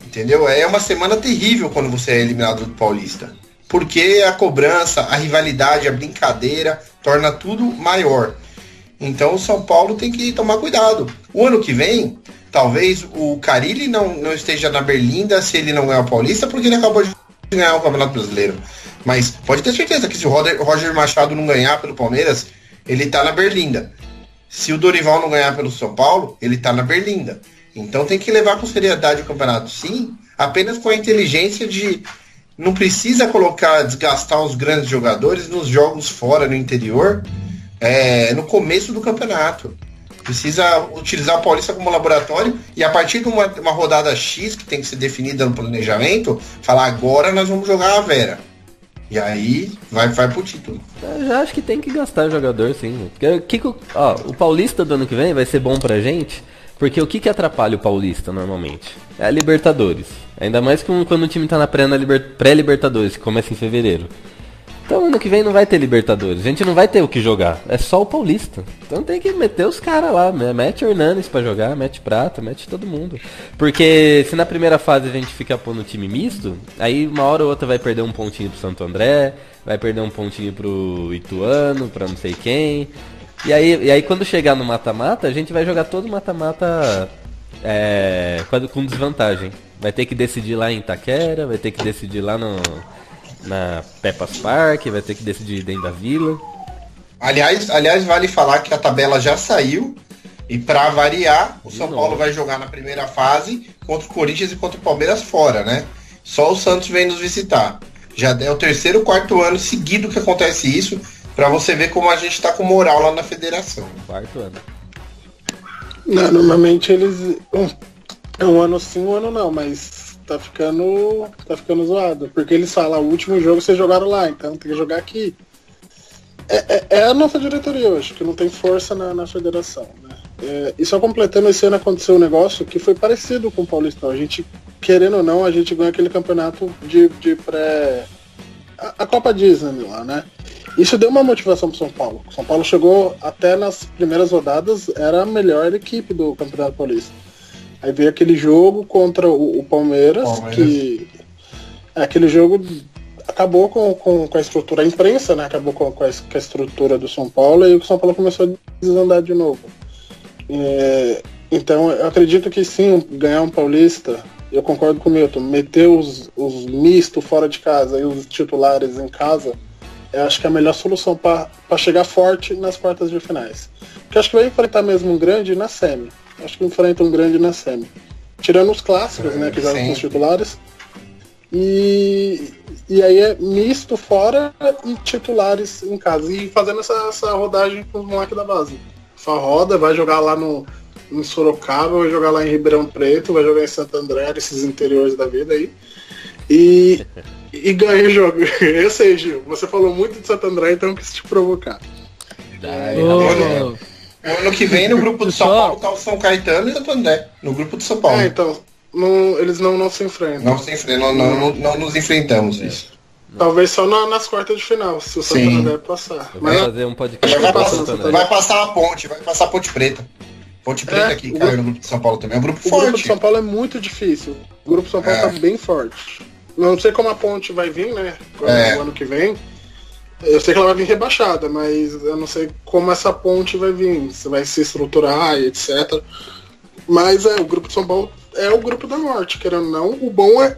Entendeu? É uma semana terrível quando você é eliminado do Paulista. Porque a cobrança, a rivalidade, a brincadeira torna tudo maior. Então o São Paulo tem que tomar cuidado. O ano que vem, talvez o Carille não esteja na Berlinda se ele não ganhar o Paulista, porque ele acabou de ganhar o Campeonato Brasileiro. Mas pode ter certeza que se o Roger Machado não ganhar pelo Palmeiras, ele tá na Berlinda. Se o Dorival não ganhar pelo São Paulo, ele tá na Berlinda. Então tem que levar com seriedade o campeonato, sim, apenas com a inteligência de... Não precisa desgastar os grandes jogadores nos jogos fora, no interior, no começo do campeonato. Precisa utilizar o Paulista como laboratório e a partir de uma rodada X, que tem que ser definida no planejamento, falar agora nós vamos jogar a Vera. E aí vai pro título. Eu já acho que tem que gastar jogador, sim. Porque o Paulista do ano que vem vai ser bom pra gente, porque o que atrapalha o Paulista normalmente? É a Libertadores. Ainda mais quando o time tá na pré-Libertadores, que começa em fevereiro. Então ano que vem não vai ter Libertadores, a gente não vai ter o que jogar, é só o Paulista. Então tem que meter os caras lá, mete o Hernanes pra jogar, mete Prata, mete todo mundo. Porque se na primeira fase a gente ficar pondo time misto, aí uma hora ou outra vai perder um pontinho pro Santo André, vai perder um pontinho pro Ituano, pra não sei quem. E aí quando chegar no mata-mata, a gente vai jogar todo mata-mata com desvantagem. Vai ter que decidir lá em Itaquera, vai ter que decidir lá na Peppas Park, vai ter que decidir dentro da Vila. Aliás, vale falar que a tabela já saiu e pra variar, o São Paulo vai jogar na primeira fase contra o Corinthians e contra o Palmeiras fora, né? Só o Santos vem nos visitar. Já é o 3º, 4º ano seguido que acontece isso, pra você ver como a gente tá com moral lá na federação. 4º ano. Não, normalmente eles... um ano sim, um ano não, mas... Tá ficando zoado. Porque eles falam, o último jogo vocês jogaram lá, então tem que jogar aqui. É a nossa diretoria hoje, que não tem força na federação, né? E só completando, esse ano aconteceu um negócio que foi parecido com o Paulistão. A gente, querendo ou não, a gente ganhou aquele campeonato de pré... A Copa Disney lá, né? Isso deu uma motivação pro São Paulo. O São Paulo chegou até nas primeiras rodadas, era a melhor equipe do Campeonato Paulista. Aí veio aquele jogo contra o Palmeiras, que... Aquele jogo acabou com a estrutura, a imprensa, né? Acabou com a estrutura do São Paulo, e o São Paulo começou a desandar de novo. Então, eu acredito que sim, ganhar um Paulista, eu concordo com o Milton, meter os mistos fora de casa e os titulares em casa, eu acho que é a melhor solução para chegar forte nas quartas de finais. Porque eu acho que vai enfrentar mesmo um grande na semi. Acho que enfrenta um grande na semi. Tirando os clássicos, né, que jogam com os titulares. E aí é misto fora e titulares em casa. E fazendo essa rodagem com os moleques da base. Só roda, vai jogar lá em Sorocaba, vai jogar lá em Ribeirão Preto, vai jogar em Santo André, esses interiores da vida aí. E ganha o jogo. Eu sei, Gil, você falou muito de Santo André, então eu quis te provocar. Ano que vem no grupo do São Paulo tá o São Caetano e o Santo André. No grupo do São Paulo. Então, eles não se enfrentam. Não se enfrentam, não nos enfrentamos isso. Talvez só nas quartas de final, se o Santo André passar. Vai fazer um podcast. Vai passar a ponte, vai passar a Ponte Preta. Ponte Preta aqui, caiu no grupo de São Paulo também. É um grupo forte. O grupo de São Paulo é muito difícil. O grupo de São Paulo tá bem forte. Não sei como a ponte vai vir, né? O ano que vem. Eu sei que ela vai vir rebaixada, mas eu não sei como essa ponte vai vir. Se vai se estruturar e etc. Mas o grupo de São Paulo é o grupo da morte, querendo ou não.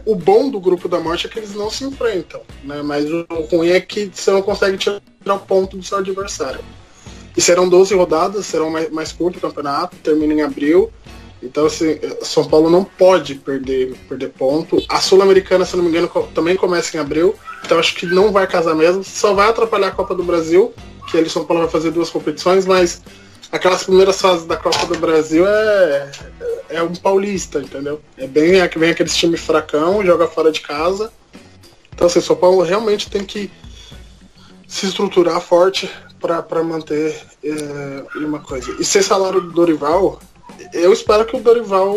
O bom do grupo da morte é que eles não se enfrentam, né? Mas o ruim é que você não consegue tirar o ponto do seu adversário. E serão 12 rodadas, serão mais curto o campeonato, termina em abril. Então, assim, São Paulo não pode perder ponto. A Sul-Americana, se não me engano, também começa em abril. Então, acho que não vai casar mesmo. Só vai atrapalhar a Copa do Brasil, que ele, São Paulo, vai fazer 2 competições, mas aquelas primeiras fases da Copa do Brasil é um paulista, entendeu? Vem aqueles time fracão, joga fora de casa. Então, assim, São Paulo realmente tem que se estruturar forte para manter uma coisa. E sem salário do Dorival, eu espero que o Dorival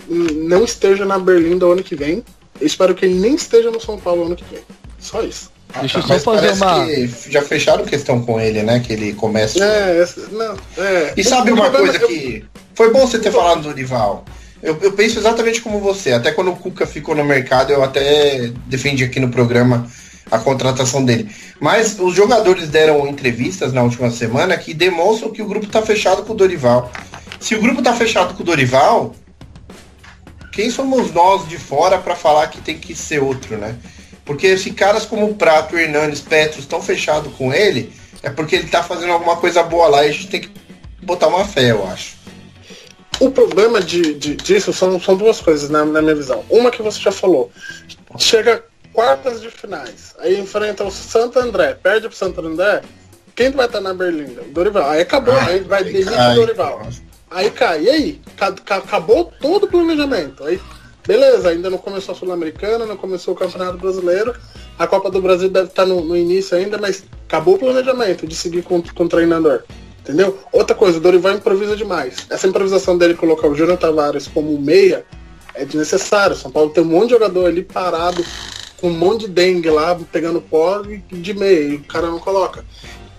não esteja na Berlim do ano que vem. Eu espero que ele nem esteja no São Paulo ano que vem. Só isso. Deixa eu só fazer uma... Que já fecharam questão com ele, né? Que ele começa... E sabe uma coisa que... Foi bom você ter falado do Dorival. Eu penso exatamente como você. Até quando o Cuca ficou no mercado, eu até defendi aqui no programa a contratação dele. Mas os jogadores deram entrevistas na última semana que demonstram que o grupo tá fechado com o Dorival. Se o grupo tá fechado com o Dorival, quem somos nós de fora para falar que tem que ser outro, né? Porque se caras como o Prato, o Hernanes, Petros estão fechados com ele, é porque ele tá fazendo alguma coisa boa lá e a gente tem que botar uma fé, eu acho. O problema disso são 2 coisas na minha visão. Uma que você já falou. Chega quartas de finais, aí enfrenta o Santo André, perde pro Santo André, quem vai estar na Berlinda? O Dorival. Aí acabou, aí vai demitir o Dorival. Aí cai, e aí? Acabou todo o planejamento. Aí, beleza, ainda não começou a Sul-Americana, não começou o Campeonato Brasileiro, a Copa do Brasil deve estar no início ainda, mas acabou o planejamento de seguir com o treinador. Entendeu? Outra coisa, o Dorival improvisa demais. Essa improvisação dele colocar o Júnior Tavares como meia é desnecessário. São Paulo tem um monte de jogador ali parado, com um monte de dengue lá, pegando pó de meia, e o cara não coloca.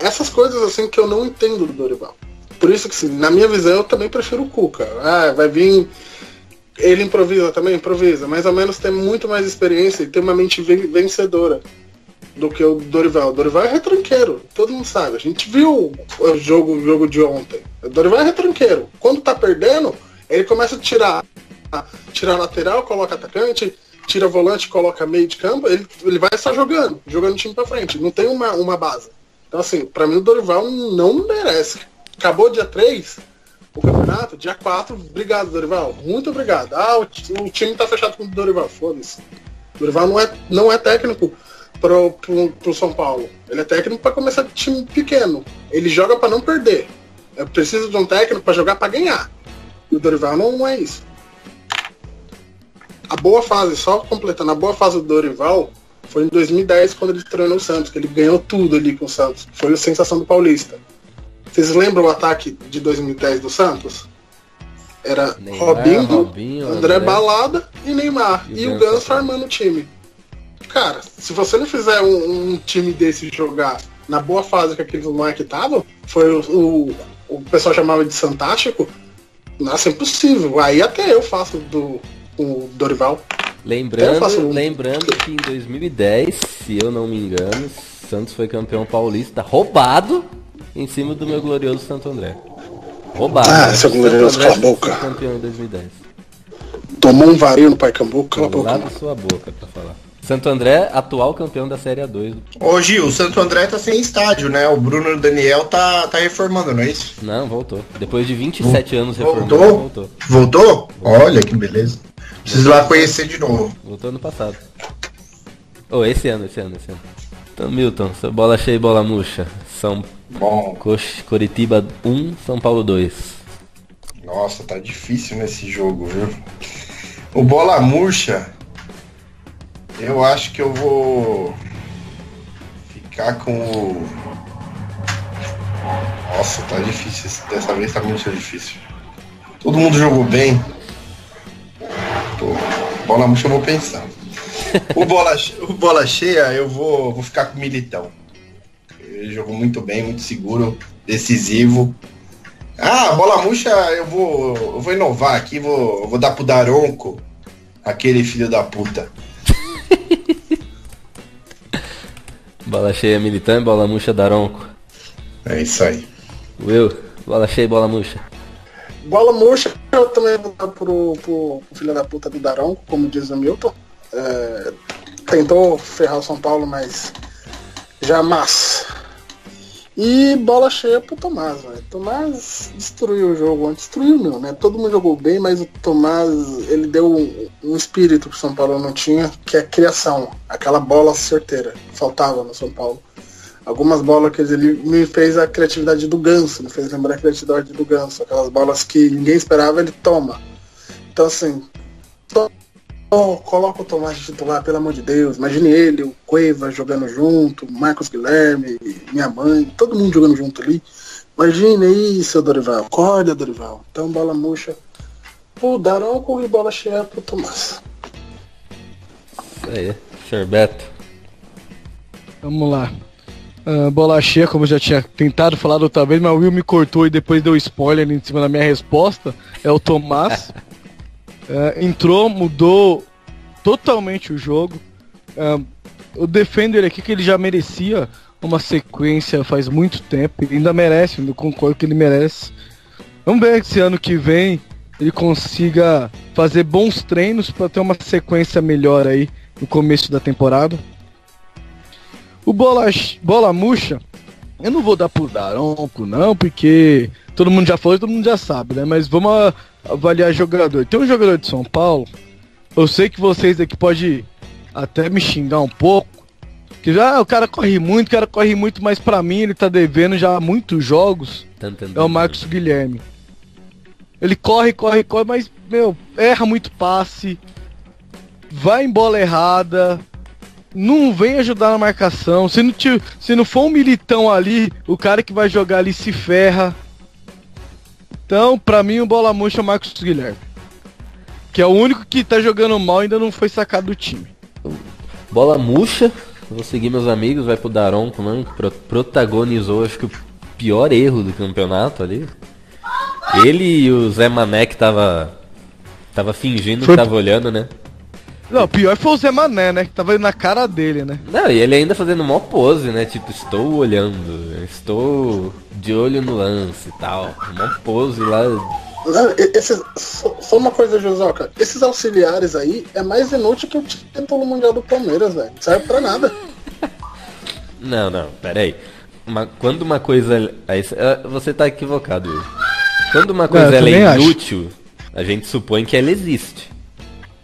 Essas coisas assim que eu não entendo do Dorival. Por isso que, assim, na minha visão, eu também prefiro o Cuca. Vai vir... Ele improvisa também? Improvisa. Mais ou menos tem muito mais experiência e tem uma mente vencedora do que o Dorival. O Dorival é retranqueiro, todo mundo sabe. A gente viu o jogo de ontem. O Dorival é retranqueiro. Quando tá perdendo, ele começa a tirar lateral, coloca atacante, tira volante, coloca meio de campo. Ele vai só jogando o time pra frente. Não tem uma base. Então, assim, pra mim o Dorival não merece. Acabou dia 3, o campeonato, dia 4, obrigado, Dorival. Muito obrigado. O time tá fechado com o Dorival, foda-se. O Dorival não é técnico pro São Paulo. Ele é técnico para começar de time pequeno. Ele joga para não perder. Eu preciso de um técnico para jogar para ganhar. E o Dorival não é isso. A boa fase, só completando, a boa fase do Dorival foi em 2010 quando ele treinou o Santos, que ele ganhou tudo ali com o Santos. Foi a sensação do Paulista. Vocês lembram o ataque de 2010 do Santos? Era Neymar, Robinho, André Balada e Neymar. E o Ganso armando o time. Cara, se você não fizer um time desse jogar na boa fase que aqueles moleques estavam, foi o pessoal chamava de Santástico. Nossa, é impossível. Aí até eu faço o Dorival. Lembrando que em 2010, se eu não me engano, Santos foi campeão paulista roubado em cima do meu glorioso Santo André. Roubado. Ah, seu glorioso, cala a boca. Campeão em 2010. Tomou um vareio no Pacaembu, cala a boca. Lá da sua boca, pra falar. Santo André, atual campeão da Série A2. Ô Gil, o Santo André tá sem estádio, né? O Bruno Daniel tá reformando, não é isso? Não, voltou. Depois de 27 anos reformando, Voltou? Olha que beleza. Preciso ir lá conhecer de novo. Voltou ano passado. Esse ano. Então, Milton, seu bola cheia e bola murcha. Coritiba 1, São Paulo 2. Nossa, tá difícil nesse jogo, viu? O bola murcha, eu acho que eu vou ficar com o... Nossa, tá difícil. Dessa vez tá muito difícil. Todo mundo jogou bem. Bola murcha eu vou pensar. O bola cheia eu vou ficar com o Militão. Ele jogou muito bem, muito seguro, decisivo. Bola murcha eu vou inovar aqui, vou dar pro Daronco, aquele filho da puta. Bola cheia Militão e bola murcha Daronco. É isso aí. Will, bola cheia e bola murcha. Bola murcha eu também vou dar pro filho da puta do Daronco, como diz o Milton. Tentou ferrar o São Paulo, mas jamais. E bola cheia pro Tomás, velho. Tomás destruiu o jogo, destruiu não, né? Todo mundo jogou bem, mas o Tomás, ele deu um espírito que o São Paulo não tinha, que é a criação, aquela bola certeira, faltava no São Paulo. Algumas bolas que ele me fez a criatividade do Ganso, me fez lembrar a criatividade do Ganso, aquelas bolas que ninguém esperava, ele toma. Então assim, coloca o Tomás de titular, pelo amor de Deus. Imagine ele, o Cueva jogando junto, Marcos Guilherme, minha mãe, todo mundo jogando junto ali. Imagine aí, seu Dorival. Acorda, Dorival. Então, bola murcha pro Daronco e bola cheia pro Tomás. Isso aí, Xerbeto. Vamos lá. Bola cheia, como eu já tinha tentado falar da outra vez, mas o Will me cortou e depois deu spoiler em cima da minha resposta. É o Tomás. Entrou, mudou totalmente o jogo. Eu defendo ele aqui que ele já merecia uma sequência faz muito tempo. Ele ainda merece, eu concordo que ele merece. Vamos ver se ano que vem ele consiga fazer bons treinos para ter uma sequência melhor aí no começo da temporada. O bola murcha, eu não vou dar pro Daronco não, porque todo mundo já falou e todo mundo já sabe, né? Mas vamos avaliar jogador. Tem um jogador de São Paulo, eu sei que vocês aqui podem até me xingar um pouco, que já o cara corre muito, mas pra mim ele tá devendo já muitos jogos. É o Marcos Guilherme. Ele corre, mas, erra muito passe, vai em bola errada, não vem ajudar na marcação. Se não for um Militão ali, o cara que vai jogar ali se ferra. Então, pra mim, o bola murcha é o Marcos Guilherme, que é o único que tá jogando mal e ainda não foi sacado do time. Bola murcha, vou seguir meus amigos, vai pro Daronco, né? Protagonizou, acho que o pior erro do campeonato ali. Ele e o Zé Mané que tava fingindo que tava olhando, né? Não, pior foi o Zé Mané, né? Que tava na cara dele, né? Não, e ele ainda fazendo mó pose, né? Tipo, estou olhando, estou de olho no lance e tal. Mó pose lá. Só uma coisa, Josoca. Esses auxiliares aí é mais inútil que o título mundial do Palmeiras, velho. Não serve pra nada. Não, pera aí. Quando uma coisa... Você tá equivocado, Will. Quando uma coisa ela é inútil, a gente supõe que ela existe.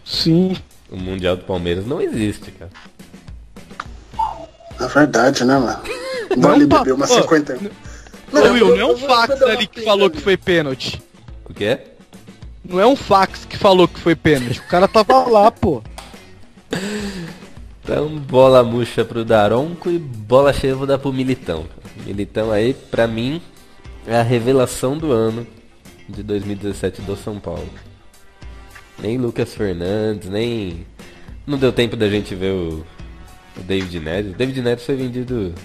Sim. O Mundial do Palmeiras não existe, cara. É verdade, né, mano? Vale beber uma 51. Não, Will, não é um fax ali que falou que foi pênalti. O quê? Não é um fax que falou que foi pênalti. O cara tava lá, pô. Então, bola murcha pro Daronco e bola cheia eu vou dar pro Militão. Militão aí, pra mim, é a revelação do ano de 2017 do São Paulo. Nem Lucas Fernandes, nem... Não deu tempo da gente ver o David Neres. O David Neres foi vendido...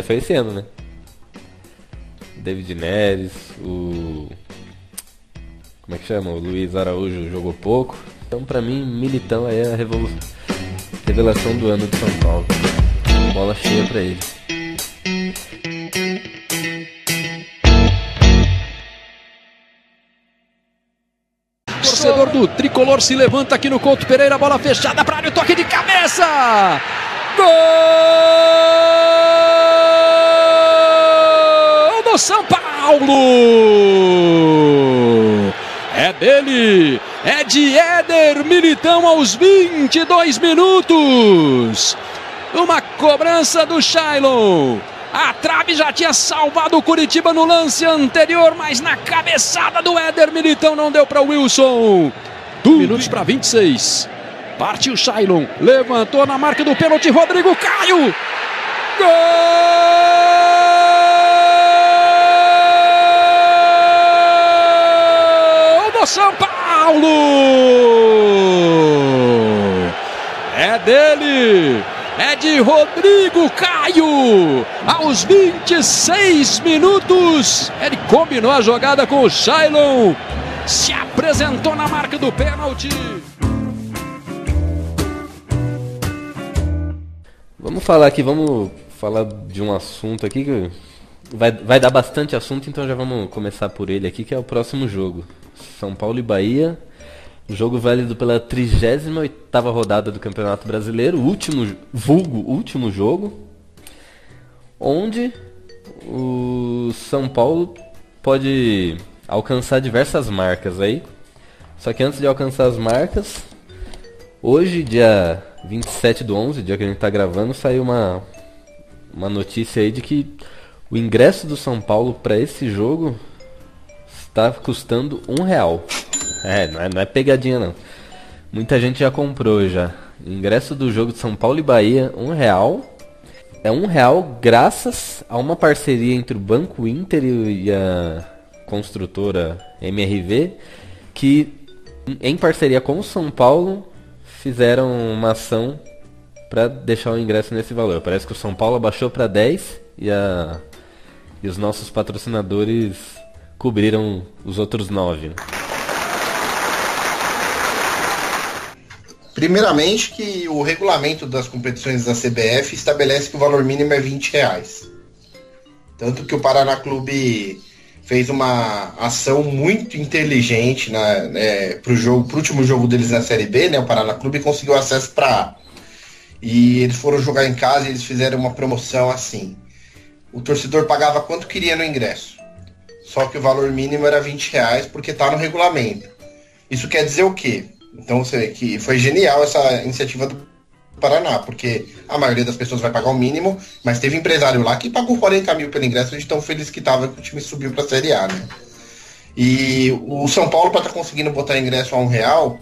foi esse ano, né? David Neres, o... Como é que chama? O Luiz Araújo jogou pouco. Então, pra mim, Militão aí é a revelação do ano de São Paulo. Bola cheia pra ele. Torcedor do Tricolor se levanta aqui no Couto Pereira, bola fechada para área, toque de cabeça! Gol do São Paulo! É dele, é de Éder Militão aos 22 minutos. Uma cobrança do Shailon. A trave já tinha salvado o Curitiba no lance anterior, mas na cabeçada do Éder Militão não deu para o Wilson. 2 minutos para 26. Partiu Shailon, levantou na marca do pênalti, Rodrigo Caio. Gol do São Paulo! É dele! É de Rodrigo Caio, aos 26 minutos, ele combinou a jogada com o Shailon, se apresentou na marca do pênalti. Vamos falar de um assunto aqui que vai dar bastante assunto, então já vamos começar por ele aqui, que é o próximo jogo. São Paulo e Bahia. Jogo válido pela 38ª rodada do Campeonato Brasileiro, último jogo, onde o São Paulo pode alcançar diversas marcas aí. Só que antes de alcançar as marcas, hoje, dia 27/11, dia que a gente está gravando, saiu uma notícia aí de que o ingresso do São Paulo para esse jogo está custando R$1. Não é pegadinha não. Muita gente já comprou já. Ingresso do jogo de São Paulo e Bahia, R$1. É R$1 graças a uma parceria entre o Banco Inter e a construtora MRV, que em parceria com o São Paulo fizeram uma ação para deixar o ingresso nesse valor. Parece que o São Paulo abaixou para 10 e os nossos patrocinadores cobriram os outros 9. Primeiramente que o regulamento das competições da CBF estabelece que o valor mínimo é R$20. Tanto que o Paraná Clube fez uma ação muito inteligente pro último jogo deles na Série B, né? O Paraná Clube conseguiu acesso para A. E eles foram jogar em casa e eles fizeram uma promoção assim. O torcedor pagava quanto queria no ingresso. Só que o valor mínimo era R$20 porque está no regulamento. Isso quer dizer o quê? Então, que foi genial essa iniciativa do Paraná, porque a maioria das pessoas vai pagar o mínimo, mas teve empresário lá que pagou 40 mil pelo ingresso, de tão feliz que estava que o time subiu para a Série A, né? E o São Paulo, para estar conseguindo botar ingresso a R$1,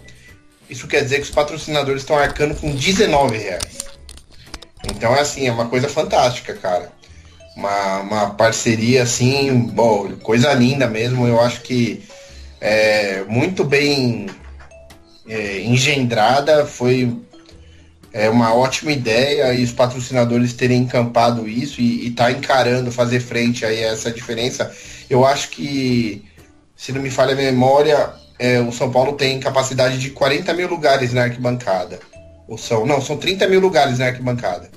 isso quer dizer que os patrocinadores estão arcando com R$19. Então, é uma coisa fantástica, cara. Uma parceria, assim, coisa linda mesmo. Eu acho que é muito bem engendrada, foi uma ótima ideia, e os patrocinadores terem encampado isso e tá encarando fazer frente aí a essa diferença. Eu acho que, se não me falha a memória, o São Paulo tem capacidade de 40 mil lugares na arquibancada. São 30 mil lugares na arquibancada.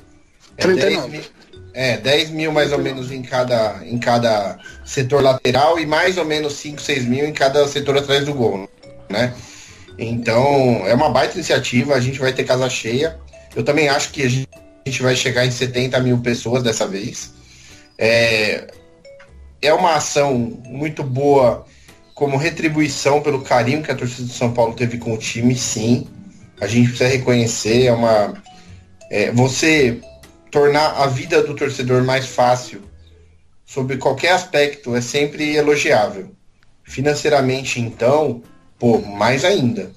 10 mil mais ou menos em cada setor lateral e mais ou menos 5, 6 mil em cada setor atrás do gol, né? Então, é uma baita iniciativa, a gente vai ter casa cheia. Eu também acho que a gente vai chegar em 70 mil pessoas dessa vez. É uma ação muito boa como retribuição pelo carinho que a torcida do São Paulo teve com o time, sim. A gente precisa reconhecer, você tornar a vida do torcedor mais fácil sobre qualquer aspecto é sempre elogiável. Financeiramente, então, mais ainda.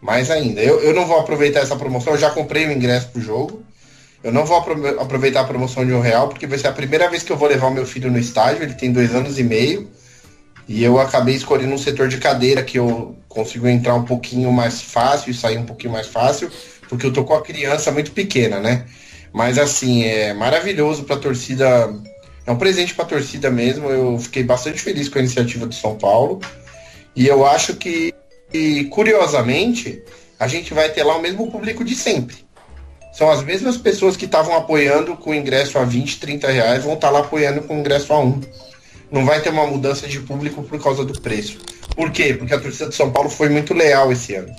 Mais ainda. Eu não vou aproveitar essa promoção, eu já comprei o ingresso pro jogo. Eu não vou aproveitar a promoção de R$1, porque vai ser a primeira vez que eu vou levar o meu filho no estádio. Ele tem 2 anos e meio. E eu acabei escolhendo um setor de cadeira que eu consigo entrar um pouquinho mais fácil e sair um pouquinho mais fácil, porque eu tô com a criança muito pequena, né? Mas assim, é maravilhoso pra torcida. É um presente pra torcida mesmo. Eu fiquei bastante feliz com a iniciativa do São Paulo. E eu acho que, curiosamente, a gente vai ter lá o mesmo público de sempre. São as mesmas pessoas que estavam apoiando com ingresso a 20, 30 reais, vão estar lá apoiando com ingresso a 1. Não vai ter uma mudança de público por causa do preço. Por quê? Porque a torcida de São Paulo foi muito leal esse ano.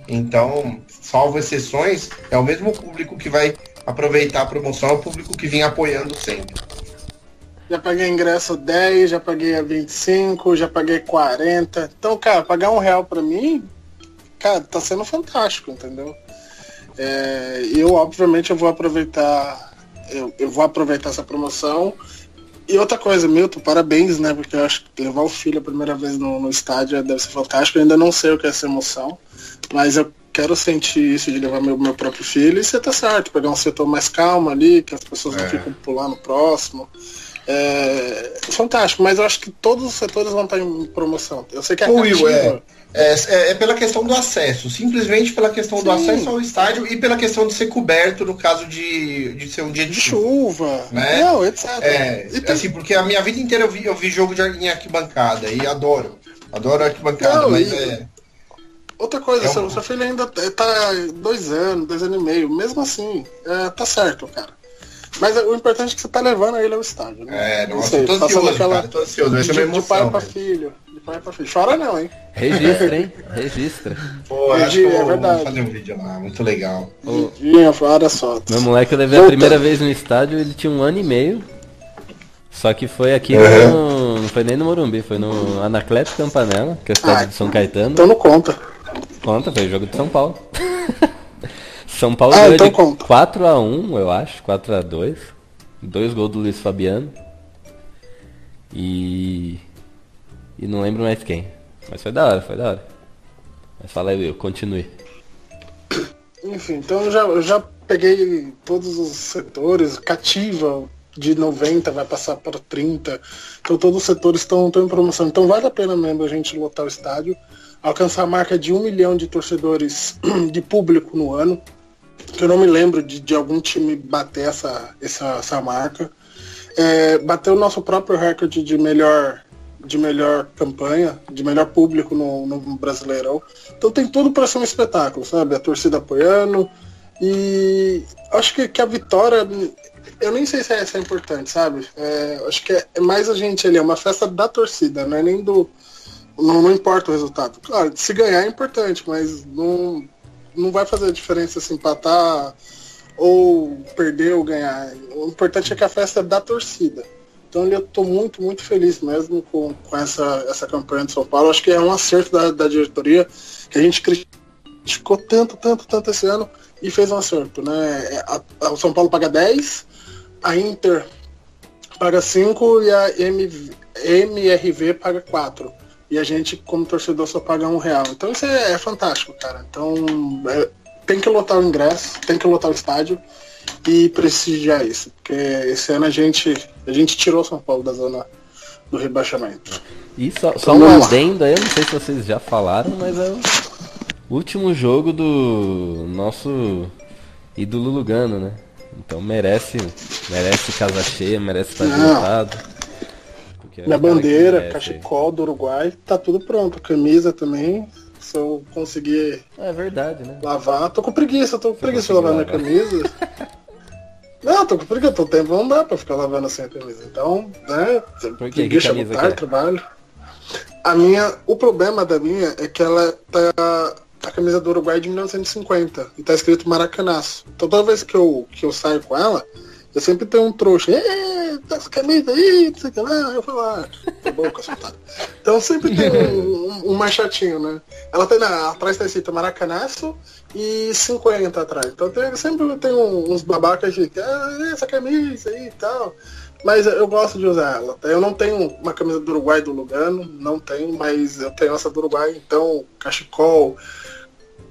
Então, salvo exceções, é o mesmo público que vai aproveitar a promoção, é o público que vinha apoiando sempre. Já paguei ingresso 10, já paguei a 25, já paguei 40. Então, cara, pagar R$1 pra mim, cara, tá sendo fantástico, entendeu? Eu, obviamente, eu vou aproveitar essa promoção. E outra coisa, Milton, parabéns, né? Porque eu acho que levar o filho a primeira vez no estádio deve ser fantástico. Eu ainda não sei o que é essa emoção, mas eu quero sentir isso de levar meu próprio filho. E você tá certo, pegar um setor mais calmo ali, que as pessoas não ficam pulando próximo. É fantástico, mas eu acho que todos os setores vão estar em promoção. Eu sei que é pela questão do acesso, simplesmente pela questão do acesso ao estádio e pela questão de ser coberto no caso de ser um dia de chuva, né? Não, etc. Assim, porque a minha vida inteira eu vi jogo em arquibancada e adoro arquibancada, não, mas outra coisa, seu filho ainda tá 2 anos, 2 anos e meio, mesmo assim, tá certo, cara. Mas o importante é que você tá levando ele ao estádio, né? Tô ansioso, cara, tô ansioso, vai ser uma emoção. De pai pra filho. Chora não, hein? Registra, hein? Registra. Pô, acho que eu verdade. vou fazer um vídeo lá, muito legal. Olha só. Meu moleque eu levei a primeira vez no estádio, ele tinha 1 ano e meio. Só que foi aqui não foi nem no Morumbi, foi no Anacleto Campanella, que é a cidade de São Caetano. Então não conta. Conta, foi jogo de São Paulo. São Paulo ganhou então de 4-1, eu acho, 4-2. 2 gols do Luiz Fabiano. E não lembro mais quem. Mas foi da hora. Mas fala aí, Will, continue. Enfim, então eu já peguei todos os setores. Cativa de 90 vai passar para 30. Então todos os setores estão em promoção. Então vale a pena mesmo a gente lotar o estádio. Alcançar a marca de 1 milhão de torcedores de público no ano. Que eu não me lembro de algum time bater essa marca. Bater o nosso próprio recorde de melhor campanha, de melhor público no Brasileirão. Então tem tudo para ser um espetáculo, sabe? A torcida apoiando. E acho que a vitória, eu nem sei se é importante, sabe? Acho que é mais a gente ali, é uma festa da torcida, não é nem do... Não importa o resultado. Claro, se ganhar é importante, mas não vai fazer a diferença se empatar ou perder ou ganhar. O importante é que a festa é da torcida. Então eu tô muito, muito feliz mesmo com essa campanha de São Paulo. Acho que é um acerto da diretoria, que a gente criticou tanto esse ano e fez um acerto, né? O São Paulo paga 10, a Inter paga 5 e a MRV paga 4. E a gente, como torcedor, só paga R$1. Então isso é fantástico, cara. Então tem que lotar o ingresso, tem que lotar o estádio e prestigiar isso. Porque esse ano a gente tirou São Paulo da zona do rebaixamento. E só um adendo aí, eu não sei se vocês já falaram, mas é o último jogo do nosso ídolo Lugano, né? Então merece casa cheia, merece estar lotado. Minha bandeira, cachecol do Uruguai, tá tudo pronto. Camisa também, se eu conseguir verdade, né? Lavar. Tô com preguiça de lavar minha camisa. Não, tô com preguiça, todo tempo não dá pra ficar lavando assim a camisa. Então, né? Deixa botar, trabalho. O problema da minha é que ela tá a camisa do Uruguai de 1950 e tá escrito Maracanaço. Então toda vez que eu saio com ela, eu sempre tenho um trouxa, tá essa camisa aí, não sei o que lá, eu falo, tá bom, consultado. Então sempre tem um mais chatinho, né? Ela tem atrás tá escrito Maracanaço e 50 atrás. Então sempre tem uns babacas de essa camisa aí e tal. Mas eu gosto de usar ela. Eu não tenho uma camisa do Uruguai do Lugano, não tenho, mas eu tenho essa do Uruguai, então cachecol,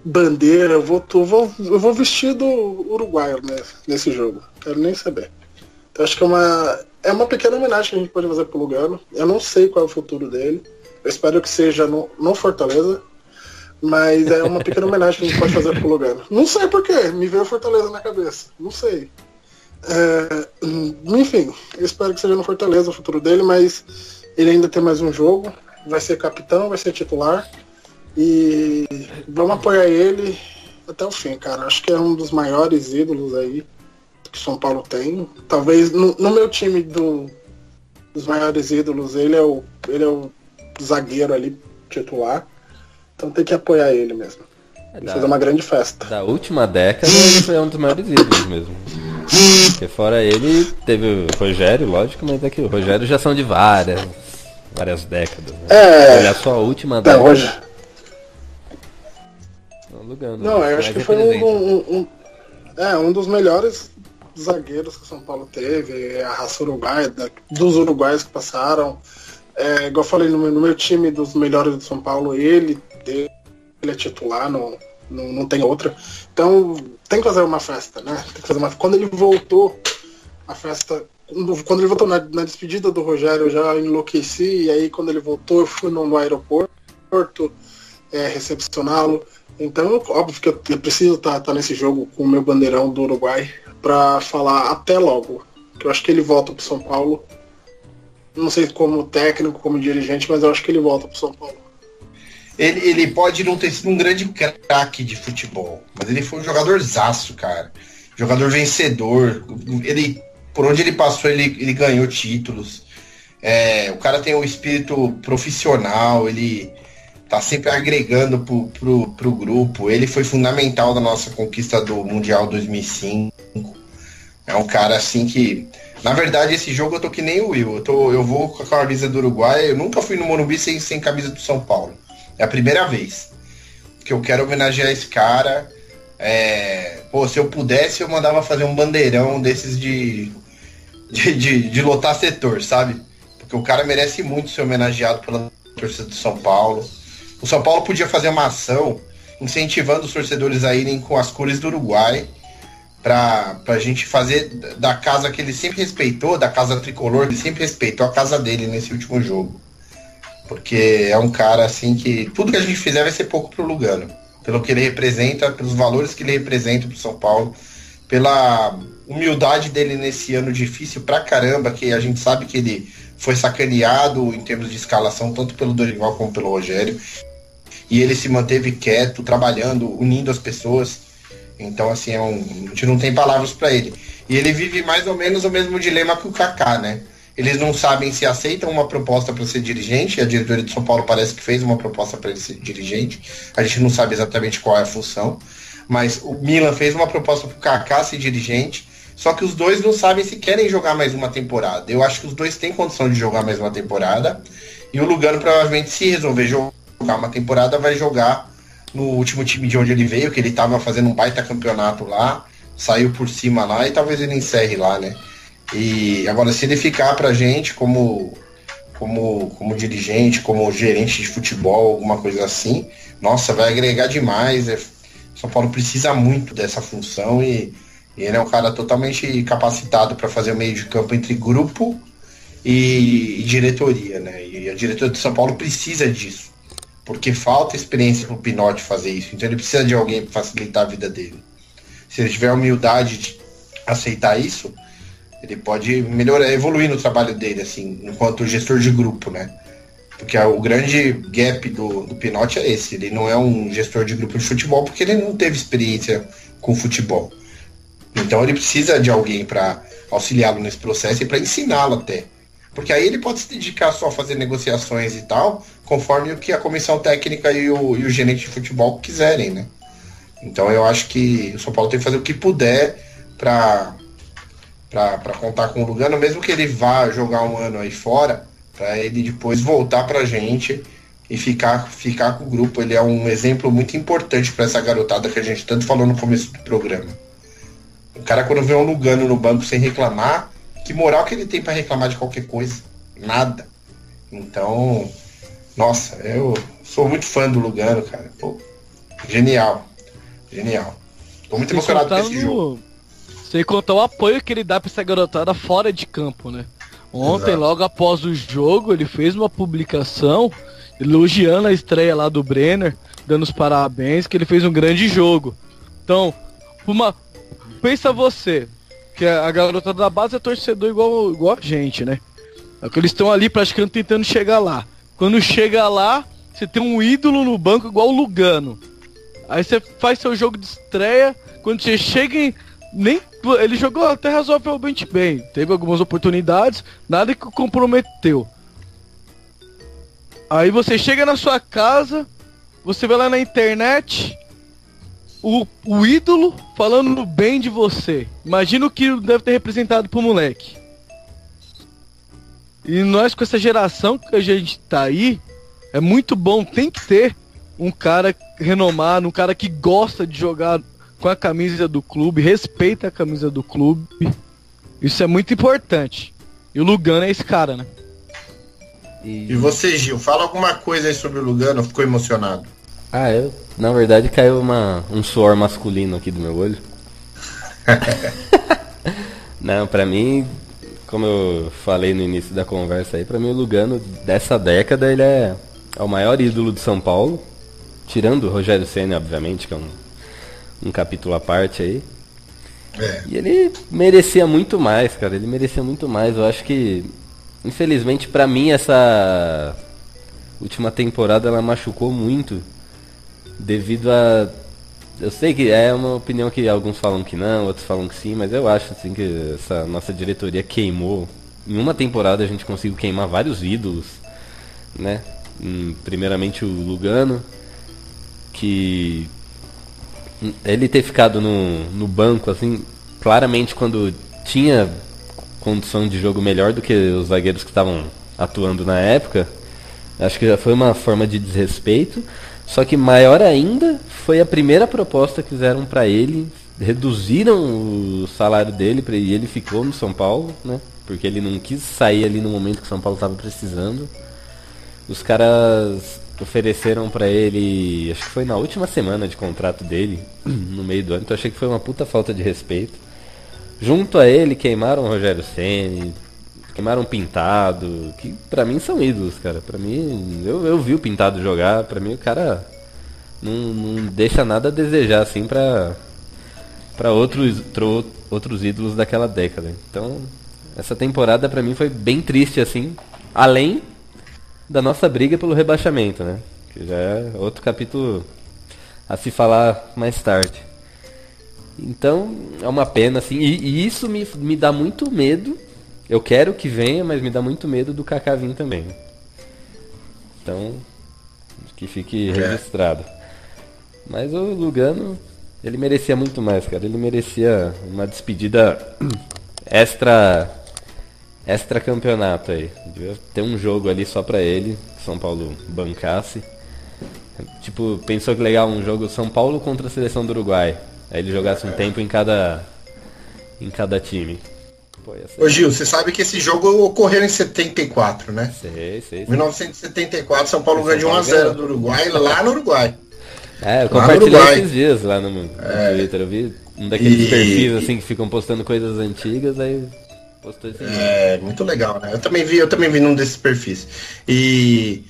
bandeira, eu vou vestir do uruguaio, né, nesse jogo. Quero nem saber. Então acho que é uma pequena homenagem que a gente pode fazer pro Lugano. Eu não sei qual é o futuro dele. Eu espero que seja no Fortaleza. Mas é uma pequena homenagem que a gente pode fazer pro Lugano. Não sei porquê, me veio Fortaleza na cabeça. Não sei. Enfim, eu espero que seja no Fortaleza o futuro dele, mas ele ainda tem mais um jogo. Vai ser capitão, vai ser titular. E vamos apoiar ele até o fim, cara. Acho que é um dos maiores ídolos aí que São Paulo tem. Talvez no meu time dos maiores ídolos, ele é o zagueiro ali titular. Então tem que apoiar ele mesmo. Fazer uma grande festa. Da última década ele foi um dos maiores ídolos mesmo. Porque fora ele teve o Rogério, lógico, mas é que o Rogério já são de várias décadas. Né? Olha só a última década. Hoje... Não, eu acho que foi um dos melhores zagueiros que o São Paulo teve, a raça uruguaia, dos uruguaios que passaram. Igual eu falei, no meu time dos melhores do São Paulo, ele é titular, não tem outra. Então tem que fazer uma festa, né? Tem que fazer uma... Quando ele voltou, a festa. Quando ele voltou na despedida do Rogério, eu já enlouqueci, e aí quando ele voltou, eu fui no aeroporto recepcioná-lo. Então, óbvio que eu preciso estar nesse jogo com o meu bandeirão do Uruguai para falar até logo. Que eu acho que ele volta pro São Paulo. Não sei como técnico, como dirigente, mas eu acho que ele volta pro São Paulo. Ele pode não ter sido um grande craque de futebol, mas ele foi um jogadorzaço, cara. Jogador vencedor. Por onde ele passou, ele ganhou títulos. O cara tem um espírito profissional, ele tá sempre agregando pro grupo. Ele foi fundamental na nossa conquista do Mundial 2005. É um cara assim que... Na verdade, esse jogo eu tô que nem o Will. Eu vou com a camisa do Uruguai. Eu nunca fui no Morumbi sem camisa do São Paulo. É a primeira vez que eu quero homenagear esse cara. Se eu pudesse, eu mandava fazer um bandeirão desses de lotar setor, sabe? Porque o cara merece muito ser homenageado pela torcida do São Paulo. O São Paulo podia fazer uma ação incentivando os torcedores a irem com as cores do Uruguai pra gente fazer da casa que ele sempre respeitou, da casa tricolor, ele sempre respeitou a casa dele nesse último jogo. Porque é um cara assim que tudo que a gente fizer vai ser pouco pro Lugano. Pelo que ele representa, pelos valores que ele representa pro São Paulo, pela humildade dele nesse ano difícil pra caramba, que a gente sabe que ele foi sacaneado em termos de escalação, tanto pelo Dorival como pelo Rogério. E ele se manteve quieto, trabalhando, unindo as pessoas. Então, assim, a gente não tem palavras para ele. E ele vive mais ou menos o mesmo dilema que o Kaká, né? Eles não sabem se aceitam uma proposta para ser dirigente. A diretoria de São Paulo parece que fez uma proposta para ele ser dirigente. A gente não sabe exatamente qual é a função. Mas o Milan fez uma proposta para o Kaká ser dirigente. Só que os dois não sabem se querem jogar mais uma temporada. Eu acho que os dois têm condição de jogar mais uma temporada. E o Lugano provavelmente, se resolver jogar uma temporada, vai jogar no último time de onde ele veio, que ele estava fazendo um baita campeonato lá, saiu por cima lá e talvez ele encerre lá, né? E agora, se ele ficar pra gente como dirigente, como gerente de futebol, alguma coisa assim, nossa, vai agregar demais. São Paulo precisa muito dessa função e ele é um cara totalmente capacitado para fazer o meio de campo entre grupo e diretoria, né? E a diretoria de São Paulo precisa disso, porque falta experiência pro Pinotti fazer isso. Então ele precisa de alguém para facilitar a vida dele. Se ele tiver a humildade de aceitar isso, ele pode melhorar, evoluir no trabalho dele, assim, enquanto gestor de grupo, né? Porque o grande gap do Pinotti é esse. Ele não é um gestor de grupo de futebol porque ele não teve experiência com futebol. Então ele precisa de alguém para auxiliá-lo nesse processo e para ensiná-lo até. Porque aí ele pode se dedicar só a fazer negociações e tal, conforme o que a comissão técnica e o gerente de futebol quiserem, né? Então eu acho que o São Paulo tem que fazer o que puder para contar com o Lugano, mesmo que ele vá jogar um ano aí fora, para ele depois voltar pra gente e ficar com o grupo. Ele é um exemplo muito importante para essa garotada que a gente tanto falou no começo do programa. O cara, quando vê um Lugano no banco sem reclamar, que moral que ele tem para reclamar de qualquer coisa? Nada. Então, nossa, eu sou muito fã do Lugano, cara. Pô, genial. Genial. Tô muito emocionado com esse jogo. Sem contar o apoio que ele dá pra essa garotada fora de campo, né? Ontem, logo após o jogo, ele fez uma publicação elogiando a estreia lá do Brenner, dando os parabéns, que ele fez um grande jogo. Então, pensa você, que a garotada da base é torcedor igual a gente, né? É que eles estão ali praticamente tentando chegar lá. Quando chega lá, você tem um ídolo no banco igual o Lugano. Aí você faz seu jogo de estreia, quando você chega ele jogou até razoavelmente bem. Teve algumas oportunidades, nada que o comprometeu. Aí você chega na sua casa, você vai lá na internet, o ídolo falando bem de você. Imagina o que deve ter representado pro moleque. E nós, com essa geração que a gente tá aí, é muito bom, tem que ter um cara renomado, um cara que gosta de jogar com a camisa do clube, respeita a camisa do clube. Isso é muito importante. E o Lugano é esse cara, né? E você, Gil, fala alguma coisa aí sobre o Lugano, ficou emocionado. Na verdade, caiu um suor masculino aqui do meu olho. Não, pra mim, como eu falei no início da conversa aí, pra mim o Lugano dessa década, ele é o maior ídolo de São Paulo. Tirando o Rogério Ceni, obviamente, que é um capítulo à parte aí. E ele merecia muito mais, cara. Ele merecia muito mais. Eu acho que, infelizmente, pra mim, essa última temporada ela machucou muito. Devido a... Eu sei que é uma opinião que alguns falam que não, outros falam que sim, mas eu acho assim que essa nossa diretoria queimou. Em uma temporada a gente conseguiu queimar vários ídolos, né? Primeiramente o Lugano, que ele ter ficado no banco, assim, claramente quando tinha condição de jogo melhor do que os zagueiros que estavam atuando na época, acho que já foi uma forma de desrespeito. Só que maior ainda foi a primeira proposta que fizeram para ele, reduziram o salário dele e ele ficou no São Paulo, né? Porque ele não quis sair ali no momento que o São Paulo estava precisando. Os caras ofereceram para ele, acho que foi na última semana de contrato dele, no meio do ano, então achei que foi uma puta falta de respeito. Junto a ele queimaram o Rogério Ceni, queimaram o Pintado, que pra mim são ídolos, cara. Pra mim, eu vi o Pintado jogar, pra mim o cara não deixa nada a desejar, assim, pra outros ídolos daquela década. Então, essa temporada pra mim foi bem triste, assim, além da nossa briga pelo rebaixamento, né? Que já é outro capítulo a se falar mais tarde. Então, é uma pena, assim, e isso me dá muito medo. Eu quero que venha, mas me dá muito medo do Kaká vir também. Então, que fique registrado. Mas o Lugano, ele merecia muito mais, cara. Ele merecia uma despedida extra campeonato aí. Devia ter um jogo ali só pra ele, que São Paulo bancasse. Tipo, pensou que legal, um jogo São Paulo contra a seleção do Uruguai. Aí ele jogasse um tempo em cada time. Ô Gil, você sabe que esse jogo ocorreu em 74, né? Sei. 1974, São Paulo ganhou de 1-0 do Uruguai, lá no Uruguai. Eu compartilhei esses dias lá no Twitter. Eu vi um daqueles perfis assim que ficam postando coisas antigas, aí postou esse vídeo. Muito legal, né? Eu também vi num desses perfis. E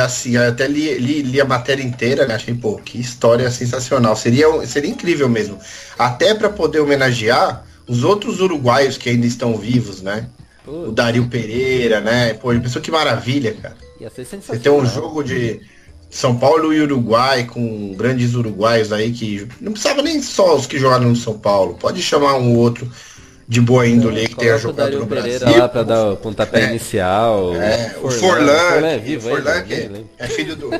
assim, eu até li a matéria inteira, né? Achei, pô, que história sensacional. Seria incrível mesmo. Até para poder homenagear os outros uruguaios que ainda estão vivos, né? O Dario Pereira, né? Pô, pensou que maravilha, cara. Ia ser sensacional. Você tem um jogo de São Paulo e Uruguai com grandes uruguaios aí que não precisava nem só os que jogaram no São Paulo. Pode chamar um outro de boa índole aí que tenha jogado no Brasil. Pereira lá pra dar o pontapé inicial. O Forlan é filho do...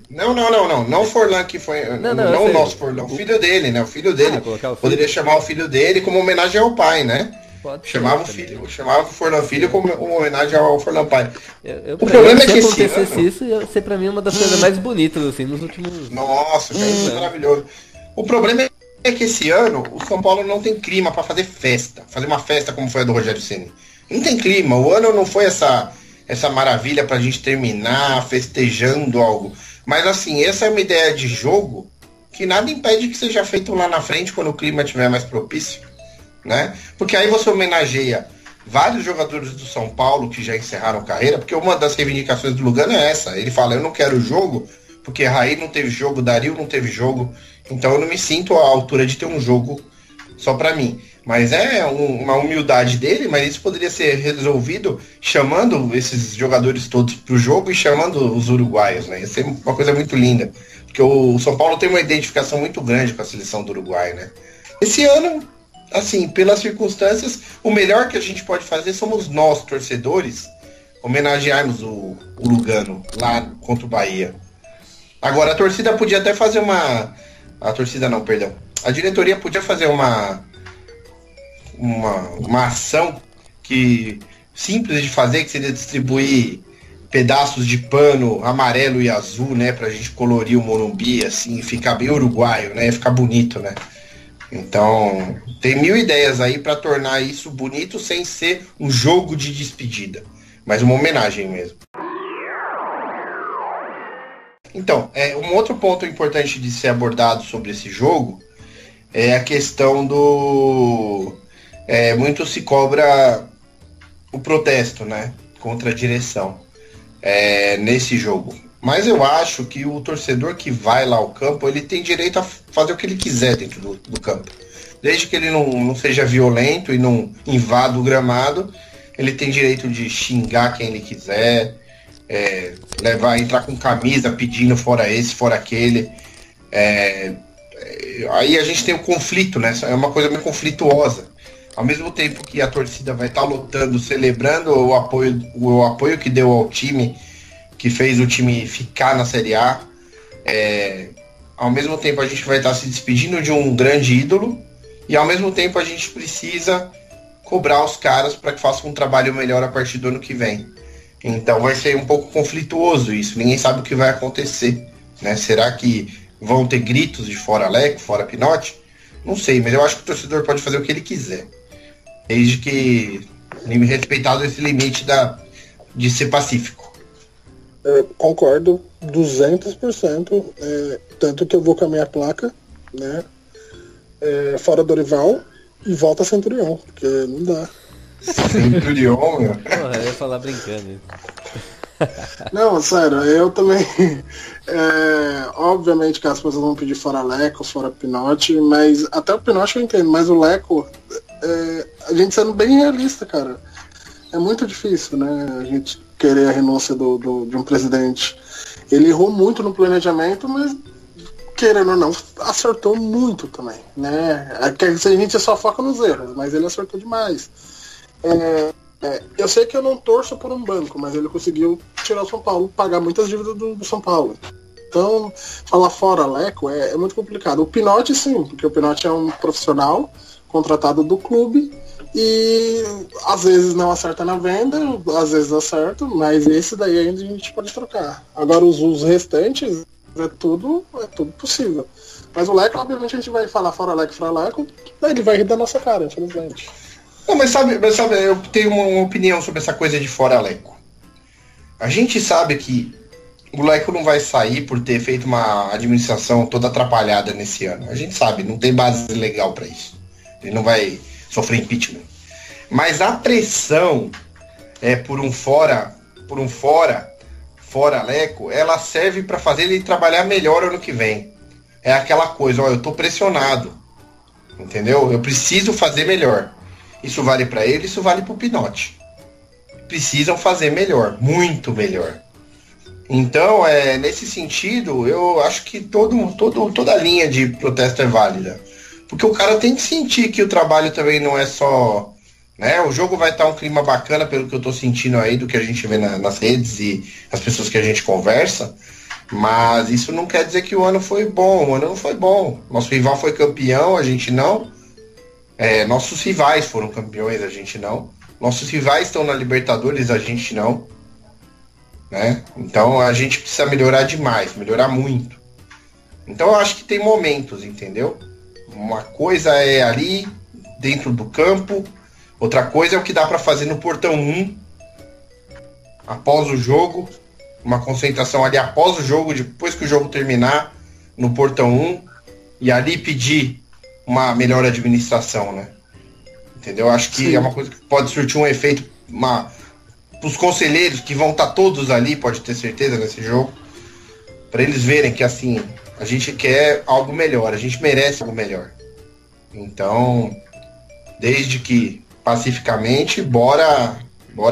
Não o Forlan que foi... Não o nosso Forlan, o filho dele, né? O filho dele. Poderia chamar o filho dele como homenagem ao pai, né? Chamava o Forlan Filho como homenagem ao Forlan Pai. O problema é que se acontecesse isso, ia ser pra mim uma das coisas mais bonitas, assim, nos últimos... Nossa, isso é maravilhoso. O problema é que esse ano o São Paulo não tem clima pra fazer uma festa como foi a do Rogério Ceni. Não tem clima, o ano não foi essa maravilha pra gente terminar festejando algo. Mas assim, essa é uma ideia de jogo que nada impede que seja feito lá na frente quando o clima estiver mais propício, né? Porque aí você homenageia vários jogadores do São Paulo que já encerraram carreira, porque uma das reivindicações do Lugano é essa. Ele fala, eu não quero jogo, porque Raí não teve jogo, Dario não teve jogo, então eu não me sinto à altura de ter um jogo só pra mim. Mas é uma humildade dele, mas isso poderia ser resolvido chamando esses jogadores todos pro jogo e chamando os uruguaios, né? Isso é uma coisa muito linda, porque o São Paulo tem uma identificação muito grande com a seleção do Uruguai, né? Esse ano, assim, pelas circunstâncias, o melhor que a gente pode fazer somos nós, torcedores, homenagearmos o Lugano lá contra o Bahia. Agora, a torcida podia até fazer uma... A torcida não, perdão. A diretoria podia fazer uma ação que simples de fazer, que seria distribuir pedaços de pano amarelo e azul, né, pra gente colorir o Morumbi, assim, ficar bem uruguaio, né, ficar bonito, né. Então, tem 1000 ideias aí pra tornar isso bonito sem ser um jogo de despedida, mas uma homenagem mesmo. Então, um outro ponto importante de ser abordado sobre esse jogo é a questão do... muito se cobra o protesto, né, contra a direção nesse jogo. Mas eu acho que o torcedor que vai lá ao campo, ele tem direito a fazer o que ele quiser dentro do campo. Desde que ele não seja violento e não invada o gramado, ele tem direito de xingar quem ele quiser, entrar com camisa pedindo fora esse, fora aquele. Aí a gente tem um conflito, né? É uma coisa meio conflituosa. Ao mesmo tempo que a torcida vai estar lotando, celebrando o apoio que deu ao time, que fez o time ficar na Série A, ao mesmo tempo a gente vai estar se despedindo de um grande ídolo, e ao mesmo tempo a gente precisa cobrar os caras para que façam um trabalho melhor a partir do ano que vem. Então vai ser um pouco conflituoso isso, ninguém sabe o que vai acontecer, né? Será que vão ter gritos de fora Leco, fora Pinotti? Não sei, mas eu acho que o torcedor pode fazer o que ele quiser, desde que respeitado esse limite de ser pacífico. Concordo 200%, tanto que eu vou com a minha placa, né? Fora Dorival e volta Centurion, porque não dá. Centurion, meu. Porra, eu ia falar brincando. Não, sério, eu também. Obviamente que as pessoas vão pedir fora Leco, fora Pinotti, mas até o Pinotti eu entendo, mas o Leco, a gente sendo bem realista, cara, é muito difícil, né? A gente querer a renúncia de um presidente. Ele errou muito no planejamento, mas querendo ou não, acertou muito também, né? A gente só foca nos erros, mas ele acertou demais. Eu sei que eu não torço por um banco, mas ele conseguiu tirar o São Paulo, pagar muitas dívidas do São Paulo. Então, falar fora Leco é muito complicado. O Pinotti sim, porque o Pinotti é um profissional contratado do clube e às vezes não acerta na venda, às vezes acerta, mas esse daí ainda a gente pode trocar. Agora os restantes é tudo possível. Mas o Leco, obviamente, a gente vai falar fora Leco, daí ele vai rir da nossa cara, infelizmente. Não, mas sabe, eu tenho uma opinião sobre essa coisa de fora Leco. A gente sabe que o Leco não vai sair por ter feito uma administração toda atrapalhada nesse ano. A gente sabe, não tem base legal para isso. Ele não vai sofrer impeachment. Mas a pressão por um fora Leco, ela serve para fazer ele trabalhar melhor ano que vem. É aquela coisa, eu tô pressionado. Entendeu? Eu preciso fazer melhor. Isso vale para ele, isso vale para o Pinotti. Precisam fazer melhor, muito melhor. Então, nesse sentido, eu acho que toda a linha de protesto é válida. Porque o cara tem que sentir que o trabalho também não é só... né? O jogo vai estar um clima bacana, pelo que eu tô sentindo aí, do que a gente vê nas redes e as pessoas que a gente conversa. Mas isso não quer dizer que o ano foi bom. O ano não foi bom. Nosso rival foi campeão, a gente não. Nossos rivais foram campeões, a gente não. Nossos rivais estão na Libertadores, a gente não, né? Então a gente precisa melhorar demais, melhorar muito. Então eu acho que tem momentos, entendeu? Uma coisa é ali dentro do campo, outra coisa é o que dá para fazer no portão 1 após o jogo, uma concentração ali após o jogo, depois que o jogo terminar, no portão 1, e ali pedir uma melhor administração, né? Entendeu? Acho que Sim. é uma coisa que pode surtir um efeito, os conselheiros que vão estar todos ali, pode ter certeza, nesse jogo, para eles verem que, assim, a gente quer algo melhor, a gente merece algo melhor. Então, desde que pacificamente, bora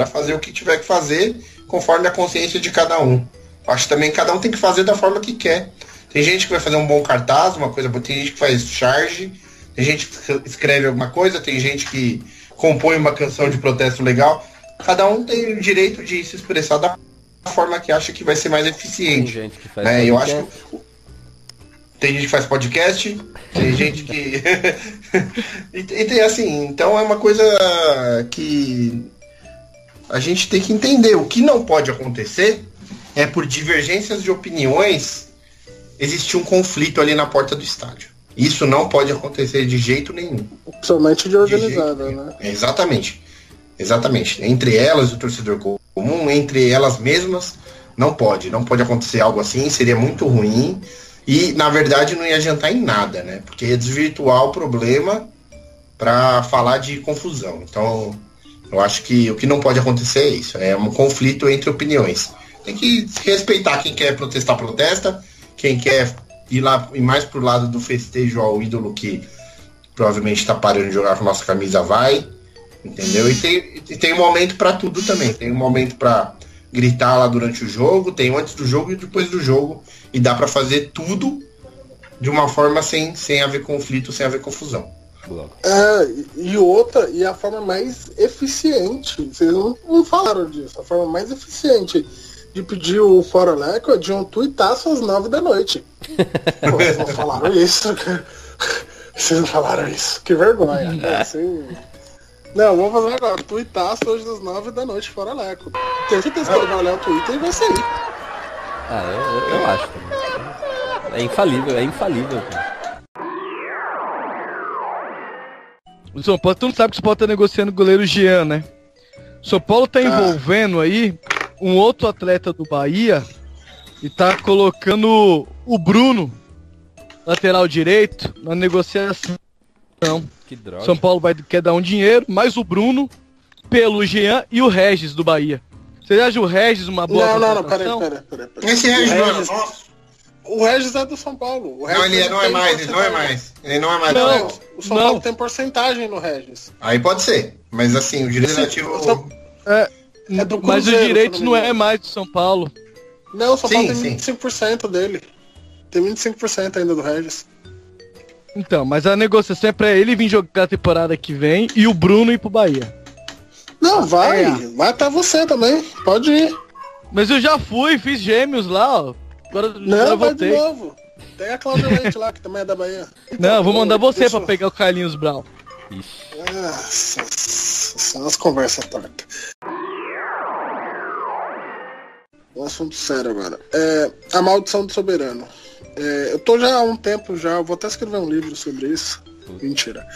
fazer o que tiver que fazer, conforme a consciência de cada um. Acho que também cada um tem que fazer da forma que quer. Tem gente que vai fazer um bom cartaz, uma coisa boa, tem gente que faz charge, tem gente que escreve alguma coisa, tem gente que compõe uma canção de protesto legal. Cada um tem o direito de se expressar da forma que acha que vai ser mais eficiente. Tem gente que faz né? Eu acho que tem gente que faz podcast, tem gente que e tem assim, então é uma coisa que a gente tem que entender. O que não pode acontecer é, por divergências de opiniões, existir um conflito ali na porta do estádio. Isso não pode acontecer de jeito nenhum. Somente de organizada, né? Exatamente. Entre elas e o torcedor comum, entre elas mesmas, não pode acontecer algo assim, seria muito ruim e, na verdade, não ia adiantar em nada, né? Porque ia desvirtuar o problema para falar de confusão. Então, eu acho que o que não pode acontecer é isso, é um conflito entre opiniões. Tem que respeitar quem quer protestar, protesta, quem quer ir lá e mais pro lado do festejo ao ídolo que provavelmente está parando de jogar com nossa camisa, vai, entendeu? E tem um momento para tudo também. Tem um momento para gritar lá durante o jogo, tem antes do jogo e depois do jogo, e dá para fazer tudo de uma forma sem haver conflito, sem haver confusão. E a forma mais eficiente, vocês não falaram disso, a forma mais eficiente de pedir o Fora Leco é de um tuitaço às 9 da noite. Pô, vocês não falaram isso, cara. Vocês não falaram isso. Que vergonha. Não, vamos fazer agora. Tuitaço hoje às 9 da noite, Fora Leco. Tenho certeza que ele vai olhar o Twitter e vai sair. Eu acho. É infalível. O São Paulo, todo mundo sabe que o São Paulo tá negociando o goleiro Jean, né? O São Paulo tá envolvendo aí um outro atleta do Bahia e tá colocando o Bruno, lateral direito, na negociação. Que droga. São Paulo quer dar um dinheiro, mais o Bruno, pelo Jean e o Regis do Bahia. Você acha o Regis uma boa contratação? Peraí. Esse Regis não é nosso? O Regis é do São Paulo. O Regis Não, ele não é mais. Ele não é mais. Não. O São Paulo tem porcentagem no Regis. Aí pode ser, mas assim, o direito ativo... É do Cruzeiro, mas os direitos não é mais do São Paulo. Não, o São Paulo tem 25% dele. Tem 25% ainda do Regis. Então, mas a negociação é pra ele vir jogar a temporada que vem e o Bruno ir pro Bahia. Não, vai até você também. Pode ir. Mas eu já fui, fiz gêmeos lá, ó. Agora não, vai voltei. de novo. Tem a Cláudia Leite lá, que também é da Bahia. Então, não, vou mandar você pra pegar o Carlinhos Brown. São as conversas tortas. Um assunto sério agora. A maldição do soberano. Eu tô já há um tempo vou até escrever um livro sobre isso. Mentira.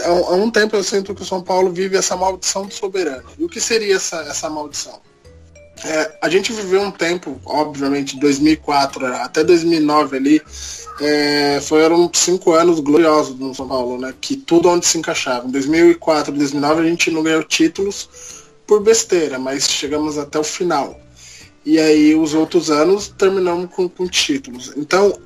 Há um tempo eu sinto que o São Paulo vive essa maldição do soberano. E o que seria essa maldição? A gente viveu um tempo, obviamente, 2004 até 2009 ali, foram 5 anos gloriosos no São Paulo, né? Que tudo onde se encaixava. Em 2004 e 2009 a gente não ganhou títulos por besteira, mas chegamos até o final. E aí os outros anos terminamos com títulos. Então,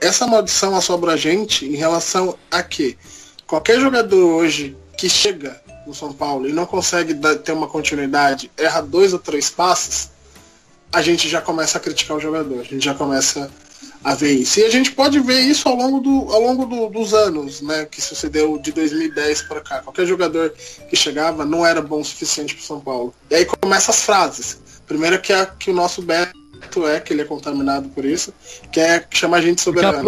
essa maldição assombra a gente em relação a que qualquer jogador hoje que chega no São Paulo e não consegue ter uma continuidade, erra 2 ou 3 passes, a gente já começa a criticar o jogador, a gente já começa a ver isso. E a gente pode ver isso ao longo dos anos, né, que sucedeu de 2010 para cá. Qualquer jogador que chegava não era bom o suficiente para o São Paulo. E aí começam as frases. Primeiro que o nosso Beto que ele é contaminado por isso, que chama a gente de soberano.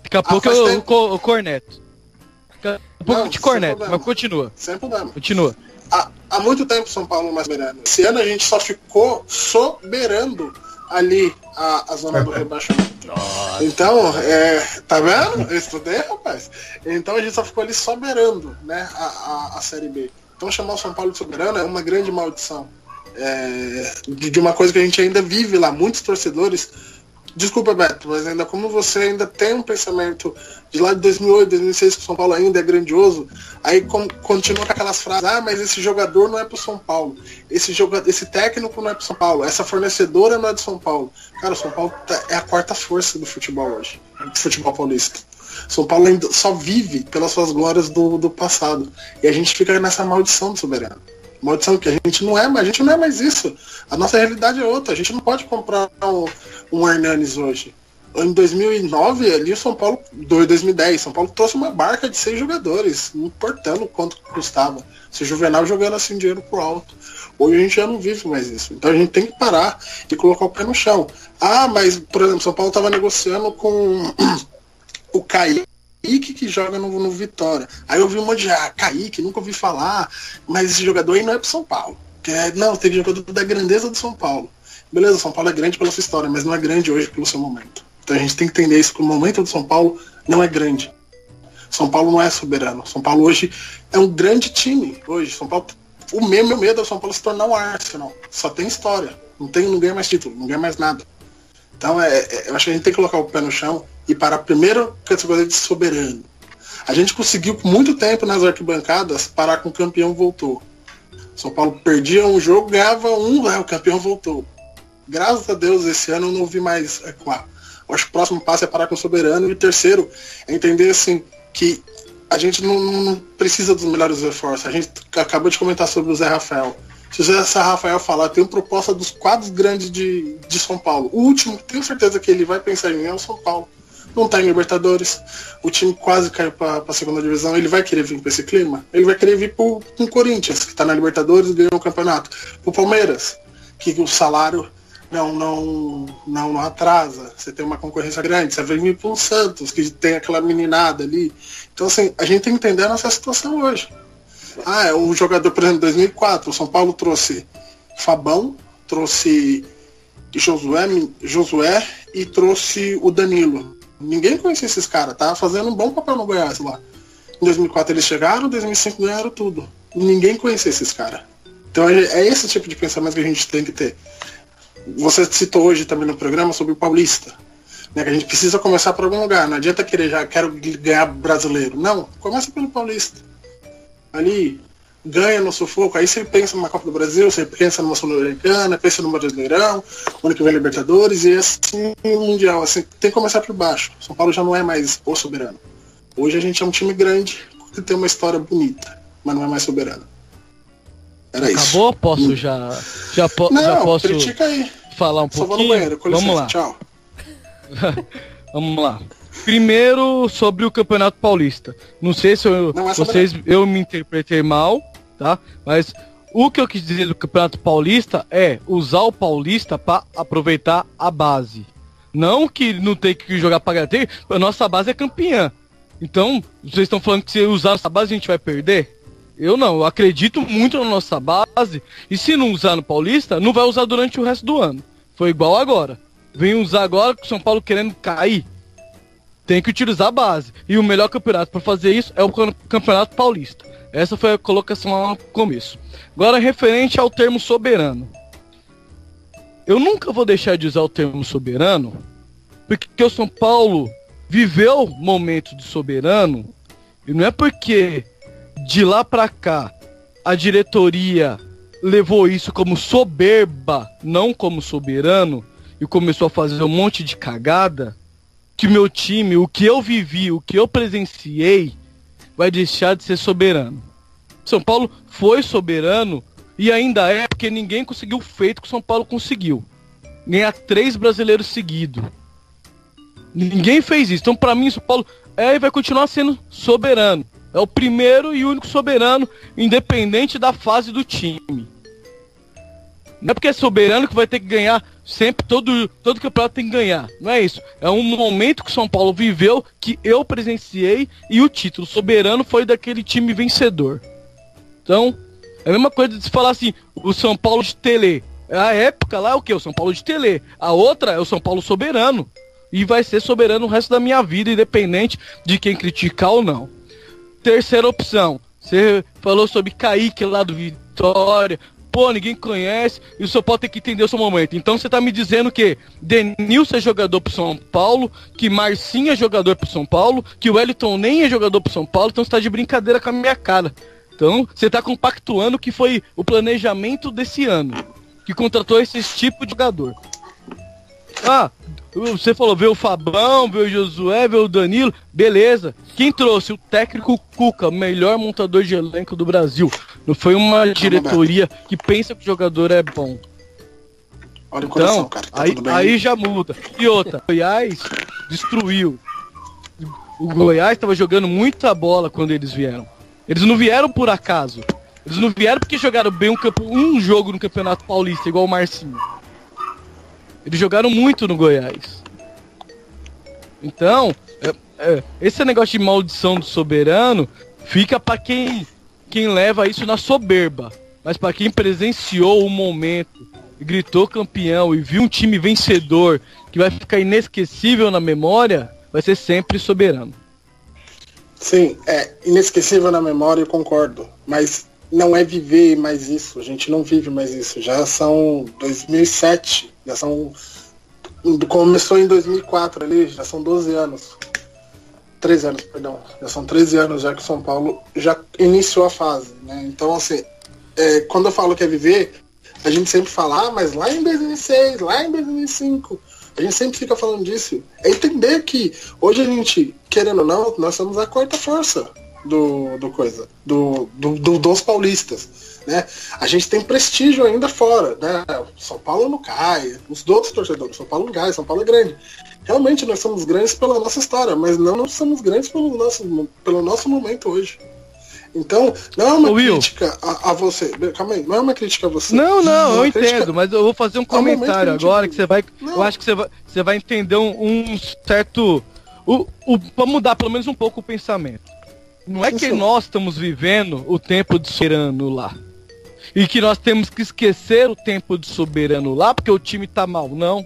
Daqui a pouco eu corneto. Daqui a pouco eu te corneto, mas continua. Sem problema. Continua. Há muito tempo o São Paulo não é soberano. Esse ano a gente só ficou soberando ali a zona do rebaixamento. Nossa. Então, tá vendo? Eu estudei, rapaz. Então a gente só ficou ali soberando, né, a Série B. Então chamar o São Paulo de soberano é uma grande maldição. De uma coisa que a gente ainda vive lá. Muitos torcedores Desculpa, Beto, mas ainda como você ainda tem um pensamento de lá de 2008, 2006, que o São Paulo ainda é grandioso, aí continua com aquelas frases, mas esse jogador não é pro São Paulo, esse técnico não é pro São Paulo, essa fornecedora não é do São Paulo. Cara, o São Paulo é a quarta força do futebol hoje, do futebol paulista. São Paulo ainda só vive pelas suas glórias do passado. E a gente fica nessa maldição do soberano. Maldição que a gente não é mais isso. A nossa realidade é outra. A gente não pode comprar um Hernanes hoje. Em 2009, ali o São Paulo, 2010, São Paulo trouxe uma barca de 6 jogadores, não importando quanto custava. Se o Juvenal jogando assim dinheiro pro alto. Hoje a gente já não vive mais isso. Então a gente tem que parar e colocar o pé no chão. Mas, por exemplo, São Paulo estava negociando com o Kaique, que joga no Vitória. Aí eu vi um monte de Kaique, nunca ouvi falar, mas esse jogador aí não é pro São Paulo. Não, tem jogador da grandeza do São Paulo. Beleza, São Paulo é grande pela sua história, mas não é grande hoje pelo seu momento. Então a gente tem que entender isso, que o momento do São Paulo não é grande. São Paulo não é soberano. São Paulo hoje é um grande time. Hoje, São Paulo, meu medo é o São Paulo se tornar um Arsenal. Só tem história. Não ganha mais título, não ganha mais nada. Então eu acho que a gente tem que colocar o pé no chão e parar primeiro com essa coisa de soberano. A gente conseguiu por muito tempo nas arquibancadas parar com o campeão voltou. São Paulo perdia um jogo, ganhava o campeão voltou. Graças a Deus esse ano eu não vi mais ecoar. Eu acho que o próximo passo é parar com o soberano. E o terceiro é entender assim que a gente não precisa dos melhores reforços. A gente acabou de comentar sobre o Zé Rafael. Se o Zé Rafael falar, tem uma proposta dos quadros grandes de São Paulo. O último, tenho certeza que ele vai pensar em é o São Paulo. Não está em Libertadores, o time quase caiu para a segunda divisão. Ele vai querer vir para esse clima? Ele vai querer vir para o Corinthians, que está na Libertadores e ganhou o campeonato. Para o Palmeiras, que o salário não atrasa. Você tem uma concorrência grande. Você vai vir para o Santos, que tem aquela meninada ali. Então, assim, a gente tem que entender a nossa situação hoje. O jogador, por exemplo, em 2004, o São Paulo trouxe Fabão, trouxe Josué e trouxe o Danilo. Ninguém conhecia esses caras, tá fazendo um bom papel no Goiás lá. Em 2004 eles chegaram, em 2005 ganharam tudo. Ninguém conhecia esses caras. Então é esse tipo de pensamento que a gente tem que ter. Você citou hoje também no programa sobre o Paulista, né, que a gente precisa começar por algum lugar. Não adianta quero ganhar brasileiro. Não, começa pelo Paulista. Ali, ganha no sufoco, aí você pensa numa Copa do Brasil, você pensa numa Sul-Americana, pensa no Brasileirão, ano que vem Libertadores, e assim Mundial. Assim, tem que começar por baixo. São Paulo já não é mais o soberano. Hoje a gente é um time grande, que tem uma história bonita, mas não é mais soberano. Era isso. Acabou? Posso já posso critica aí. Falar um Só pouquinho? vou no banheiro, com licença, Vamos lá. Tchau. Vamos lá. Primeiro, sobre o Campeonato Paulista. Não sei se eu me interpretei mal, tá? Mas o que eu quis dizer do Campeonato Paulista é usar o Paulista para aproveitar a base. Não que não tem que jogar para garantir, a nossa base é campeã. Então, vocês estão falando que se usar a nossa base a gente vai perder? Eu não, eu acredito muito na nossa base. E se não usar no Paulista, não vai usar durante o resto do ano. Foi igual agora. Vem usar agora com o São Paulo querendo cair. Tem que utilizar a base. E o melhor campeonato para fazer isso é o Campeonato Paulista. Essa foi a colocação lá no começo. Agora, referente ao termo soberano. Eu nunca vou deixar de usar o termo soberano, porque o São Paulo viveu momentos de soberano, e não é porque de lá para cá a diretoria levou isso como soberba, não como soberano, e começou a fazer um monte de cagada, que o meu time, o que eu vivi, o que eu presenciei, vai deixar de ser soberano. São Paulo foi soberano e ainda é, porque ninguém conseguiu o feito que o São Paulo conseguiu. Ganhar 3 brasileiros seguidos. Ninguém fez isso. Então, pra mim, o São Paulo e vai continuar sendo soberano. É o primeiro e único soberano, independente da fase do time. Não é porque é soberano que vai ter que ganhar sempre, todo campeonato tem que ganhar. Não é isso. É um momento que o São Paulo viveu, que eu presenciei, e o título soberano foi daquele time vencedor. Então, é a mesma coisa de se falar assim, o São Paulo de Tele. A época lá é o quê? O São Paulo de Tele. A outra é o São Paulo soberano. E vai ser soberano o resto da minha vida, independente de quem criticar ou não. Terceira opção. Você falou sobre Kaique lá do Vitória. pô, ninguém conhece, e o São Paulo tem que entender o seu momento. Então você tá me dizendo que Denilson é jogador pro São Paulo, que Marcinho é jogador pro São Paulo, que o Wellington nem é jogador pro São Paulo, então você tá de brincadeira com a minha cara. Então você tá compactuando que foi o planejamento desse ano, que contratou esse tipo de jogador. Ah, você falou, veio o Fabão, veio o Josué, veio o Danilo, beleza. Quem trouxe? O técnico Cuca, o melhor montador de elenco do Brasil. Não foi uma diretoria que pensa que o jogador é bom. Olha o coração, cara, tá tudo bem. Aí já muda. E outra, o Goiás destruiu. O Goiás estava jogando muita bola quando eles vieram. Eles não vieram por acaso. Eles não vieram porque jogaram bem um jogo no Campeonato Paulista, igual o Marcinho. Eles jogaram muito no Goiás. Então, esse negócio de maldição do soberano fica pra quem leva isso na soberba. Mas pra quem presenciou o momento, e gritou campeão e viu um time vencedor que vai ficar inesquecível na memória, vai ser sempre soberano. Sim, inesquecível na memória, eu concordo. Mas não é viver mais isso. A gente não vive mais isso. Já são 2007. Já são... Começou em 2004 ali, já são 12 anos. 13 anos, perdão. Já são 13 anos já que o São Paulo já iniciou a fase, né? Então, assim, quando eu falo que é viver, a gente sempre fala, mas lá em 2006, lá em 2005, a gente sempre fica falando disso. É entender que hoje a gente, querendo ou não, nós somos a quarta força dos paulistas, né? A gente tem prestígio ainda fora, né? São Paulo não cai, os outros torcedores, São Paulo não cai, São Paulo é grande. Realmente nós somos grandes pela nossa história, mas não somos grandes pelo nosso momento hoje. Então, não é uma crítica a você. Calma aí, não é uma crítica a você. Não, eu entendo, mas eu vou fazer um comentário agora que você vai. Não. Eu acho que você vai entender um certo. Pra mudar pelo menos um pouco o pensamento. Não é que nós estamos vivendo o tempo de soberano lá. E que nós temos que esquecer o tempo de soberano lá porque o time tá mal, não.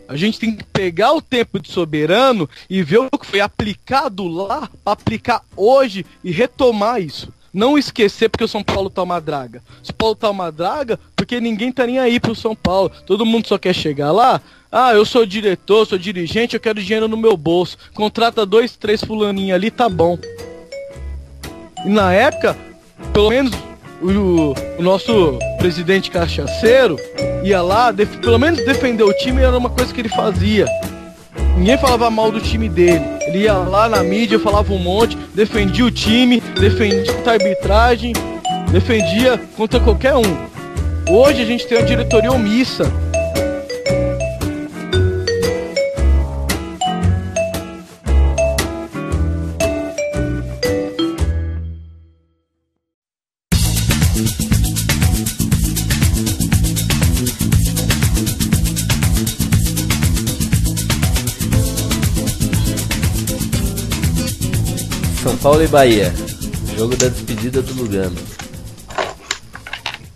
A gente tem que pegar o tempo de soberano e ver o que foi aplicado lá, pra aplicar hoje e retomar isso. Não esquecer porque o São Paulo tá uma draga. O São Paulo tá uma draga porque ninguém tá nem aí pro São Paulo. Todo mundo só quer chegar lá. Ah, eu sou diretor, sou dirigente, eu quero dinheiro no meu bolso. Contrata 2, 3 fulaninhos ali, tá bom. E na época, pelo menos o nosso presidente cachaceiro ia lá, pelo menos defender o time era uma coisa que ele fazia. Ninguém falava mal do time dele. Ele ia lá na mídia, falava um monte, defendia o time, defendia a arbitragem, defendia contra qualquer um. Hoje a gente tem uma diretoria omissa. São Paulo e Bahia. Jogo da despedida do Lugano.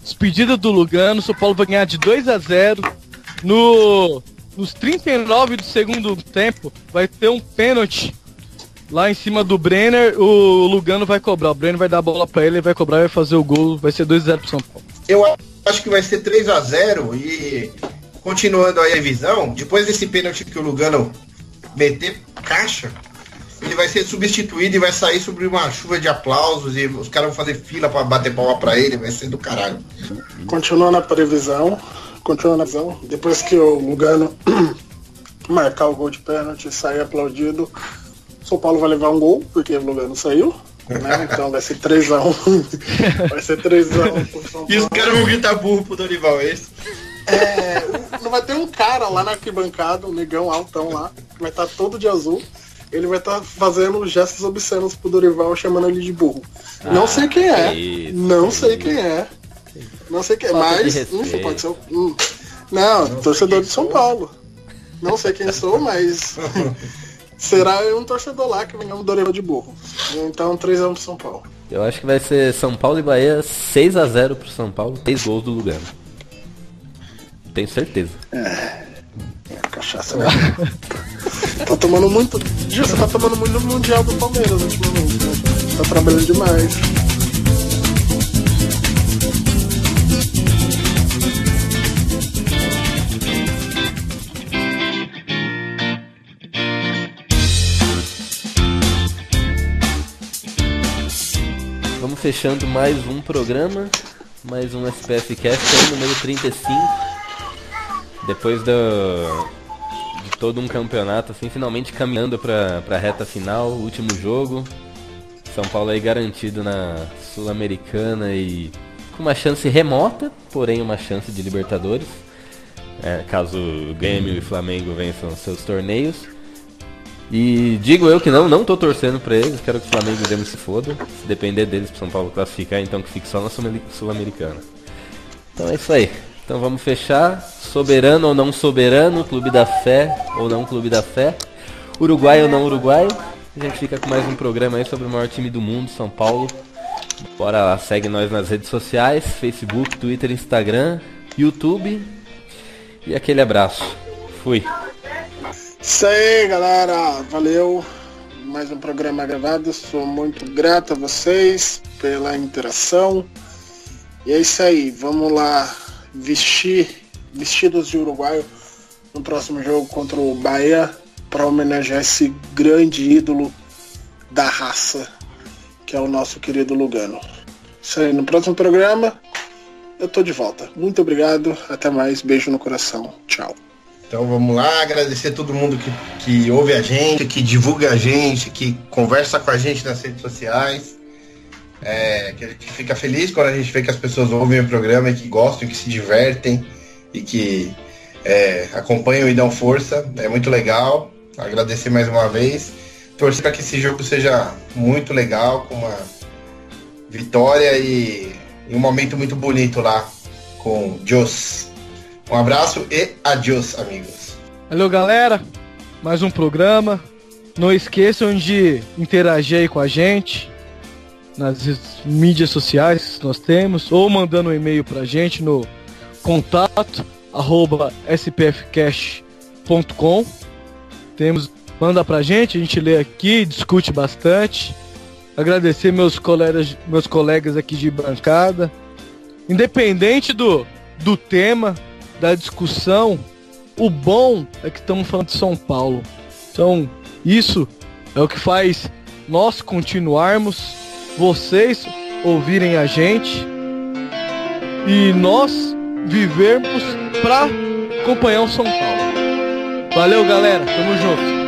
Despedida do Lugano, São Paulo vai ganhar de 2-0. Nos 39 do segundo tempo, vai ter um pênalti lá em cima do Brenner. O Lugano vai cobrar. O Brenner vai dar a bola pra ele vai cobrar, vai fazer o gol. Vai ser 2-0 pro São Paulo. Eu acho que vai ser 3-0 e continuando aí a revisão, depois desse pênalti que o Lugano meter caixa, ele vai ser substituído e vai sair sobre uma chuva de aplausos e os caras vão fazer fila pra bater palma pra ele, vai ser do caralho. Continuando a previsão, depois que o Lugano marcar o gol de pênalti e sair aplaudido, São Paulo vai levar um gol, porque o Lugano saiu, né? Então vai ser 3-1. Vai ser 3-1 pro São Paulo. E os caras vão gritar burro pro Dorival, é isso? Não vai ter um cara lá na arquibancada, um negão altão lá, que vai estar todo de azul. Ele vai estar fazendo gestos obscenos pro Dorival, chamando ele de burro. Não sei quem é. Não sei quem é. Não sei quem é. Mas, enfim, pode ser. Não, torcedor de São Paulo. Não sei quem sou, mas será um torcedor lá que vem o Dorival de burro. Então 3-1 pro São Paulo. Eu acho que vai ser São Paulo e Bahia 6-0 pro São Paulo, 3 gols do Lugano. Tenho certeza. Cachaça, né? Tá tomando muito. Você tá tomando muito no Mundial do Palmeiras ultimamente, né? Tá trabalhando demais. vamos fechando mais um programa, mais um SPF Cast, aí, número 35. Depois de todo um campeonato, assim, finalmente caminhando pra reta final, último jogo. São Paulo aí garantido na Sul-Americana e com uma chance remota, porém uma chance de Libertadores. Caso o Grêmio e o Flamengo vençam seus torneios. E digo eu que não tô torcendo pra eles, quero que o Flamengo e o Grêmio se fodam. Se depender deles pro São Paulo classificar, então que fique só na Sul-Americana. Então é isso aí. Então vamos fechar. Soberano ou não soberano, clube da fé ou não clube da fé, uruguaio ou não uruguaio. A gente fica com mais um programa aí sobre o maior time do mundo, São Paulo. Bora lá, segue nós nas redes sociais, Facebook, Twitter, Instagram, YouTube. E aquele abraço. Fui. Isso aí, galera. Valeu. Mais um programa gravado. Sou muito grato a vocês pela interação. E é isso aí. Vamos lá vestidos de uruguaio no próximo jogo contra o Bahia para homenagear esse grande ídolo da raça que é o nosso querido Lugano. Isso aí. No próximo programa eu tô de volta. Muito obrigado. Até mais. Beijo no coração. Tchau. Então vamos lá, agradecer a todo mundo que ouve a gente, que divulga a gente, que conversa com a gente nas redes sociais. Que a gente fica feliz quando a gente vê que as pessoas ouvem o programa e que gostam, que se divertem e que acompanham e dão força. É muito legal. Agradecer mais uma vez. Torcer para que esse jogo seja muito legal, com uma vitória e um momento muito bonito lá com Deus. Um abraço e adiós, amigos. Valeu, galera. Mais um programa. Não esqueçam de interagir aí com a gente nas mídias sociais que nós temos, ou mandando um e-mail pra gente no contato@spfcast.com. Manda pra gente, a gente lê aqui, discute bastante. Agradecer meus colegas aqui de bancada. Independente do tema, da discussão, o bom é que estamos falando de São Paulo. Então, isso é o que faz nós continuarmos, vocês ouvirem a gente e nós vivermos para acompanhar o São Paulo. Valeu, galera. Tamo junto.